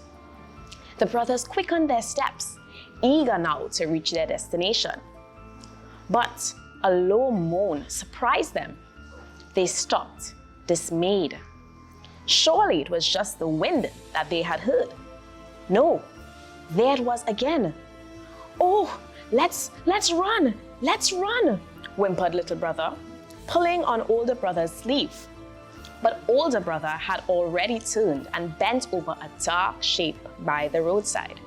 The brothers quickened their steps, eager now to reach their destination. But a low moan surprised them. They stopped, dismayed. Surely it was just the wind that they had heard. No, there it was again. "Oh, let's run, whimpered little brother, pulling on older brother's sleeve. But older brother had already turned and bent over a dark shape by the roadside.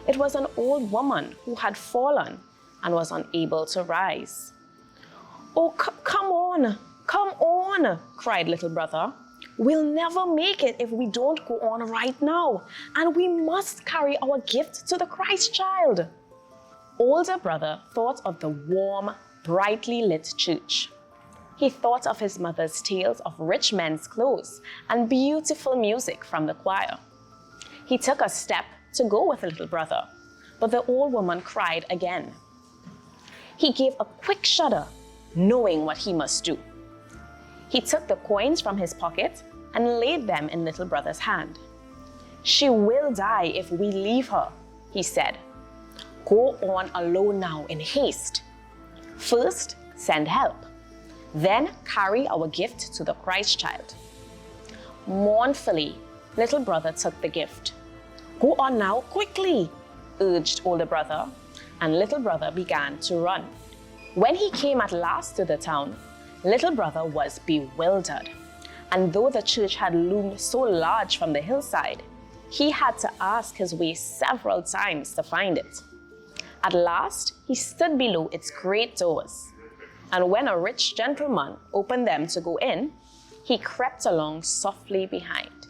It was an old woman who had fallen and was unable to rise. "Oh, come on, cried little brother. "We'll never make it if we don't go on right now, and we must carry our gift to the Christ child." Older brother thought of the warm, brightly lit church. He thought of his mother's tales of rich men's clothes and beautiful music from the choir. He took a step to go with little brother, but the old woman cried again. He gave a quick shudder, knowing what he must do. He took the coins from his pocket and laid them in little brother's hand. "She will die if we leave her," he said. "Go on alone now in haste. First, send help. Then carry our gift to the Christ child." Mournfully, little brother took the gift. "Go on now, quickly," urged older brother, and little brother began to run. When he came at last to the town, little brother was bewildered, and though the church had loomed so large from the hillside, he had to ask his way several times to find it. At last, he stood below its great doors, and when a rich gentleman opened them to go in, he crept along softly behind.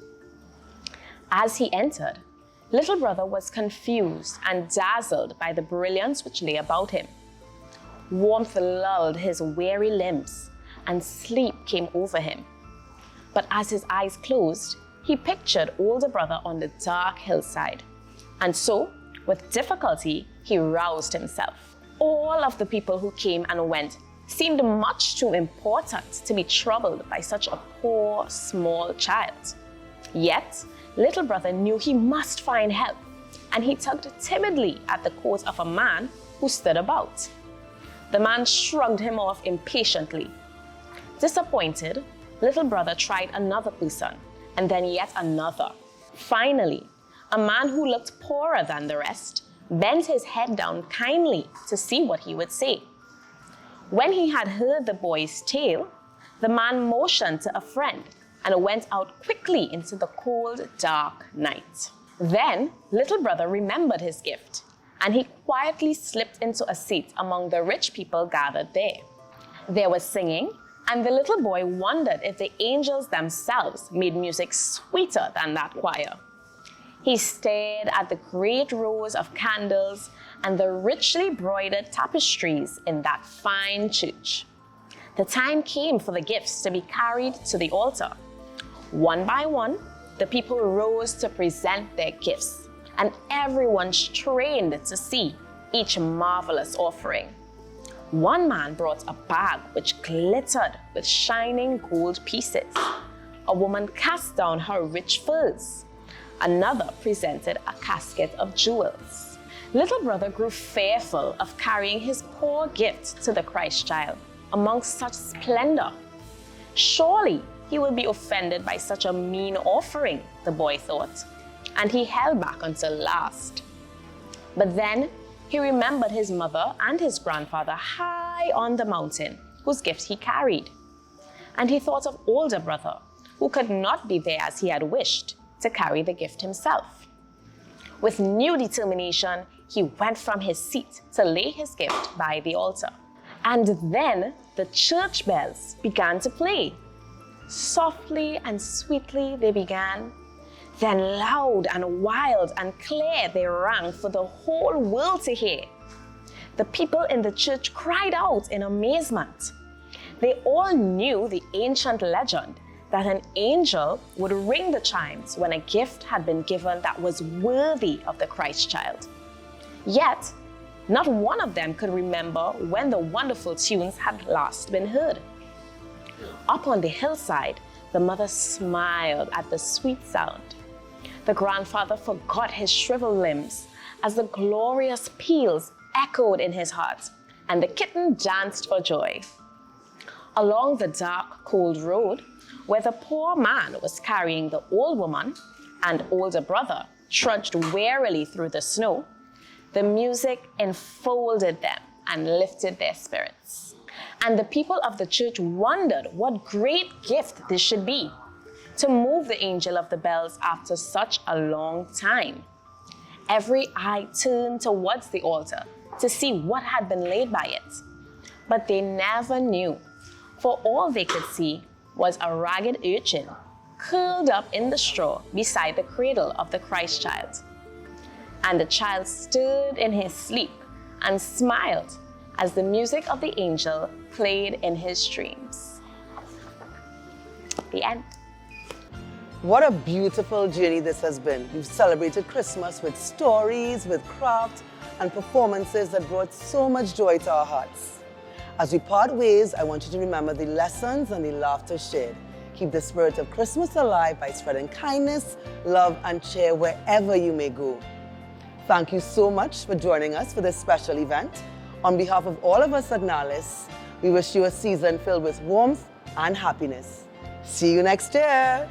As he entered, little brother was confused and dazzled by the brilliance which lay about him. Warmth lulled his weary limbs, and sleep came over him. But as his eyes closed, he pictured older brother on the dark hillside, and so, with difficulty, he roused himself. All of the people who came and went seemed much too important to be troubled by such a poor, small child. Yet, little brother knew he must find help, and he tugged timidly at the coat of a man who stood about. The man shrugged him off impatiently. Disappointed, little brother tried another person, and then yet another. Finally, a man who looked poorer than the rest bent his head down kindly to see what he would say. When he had heard the boy's tale, the man motioned to a friend and went out quickly into the cold, dark night. Then little brother remembered his gift, and he quietly slipped into a seat among the rich people gathered there. There was singing, and the little boy wondered if the angels themselves made music sweeter than that choir. He stared at the great rows of candles and the richly broidered tapestries in that fine church. The time came for the gifts to be carried to the altar. One by one, the people rose to present their gifts, and everyone strained to see each marvelous offering. One man brought a bag which glittered with shining gold pieces. A woman cast down her rich furs. Another presented a casket of jewels. Little brother grew fearful of carrying his poor gift to the Christ child amongst such splendor. Surely he would be offended by such a mean offering, the boy thought, and he held back until last. But then he remembered his mother and his grandfather high on the mountain, whose gift he carried. And he thought of older brother, who could not be there as he had wished, to carry the gift himself. With new determination, he went from his seat to lay his gift by the altar. And then the church bells began to play. Softly and sweetly they began. Then loud and wild and clear they rang for the whole world to hear. The people in the church cried out in amazement. They all knew the ancient legend that an angel would ring the chimes when a gift had been given that was worthy of the Christ child. Yet, not one of them could remember when the wonderful tunes had last been heard. Up on the hillside, the mother smiled at the sweet sound. The grandfather forgot his shriveled limbs as the glorious peals echoed in his heart, and the kitten danced for joy. Along the dark, cold road, where the poor man was carrying the old woman and older brother trudged wearily through the snow, the music enfolded them and lifted their spirits. And the people of the church wondered what great gift this should be, to move the angel of the bells after such a long time. Every eye turned towards the altar to see what had been laid by it. But they never knew, for all they could see was a ragged urchin curled up in the straw beside the cradle of the Christ child. And the child stirred in his sleep and smiled as the music of the angel played in his dreams. The end. What a beautiful journey this has been. We've celebrated Christmas with stories, with craft, and performances that brought so much joy to our hearts. As we part ways, I want you to remember the lessons and the laughter shared. Keep the spirit of Christmas alive by spreading kindness, love, and cheer wherever you may go. Thank you so much for joining us for this special event. On behalf of all of us at NALIS, we wish you a season filled with warmth and happiness. See you next year.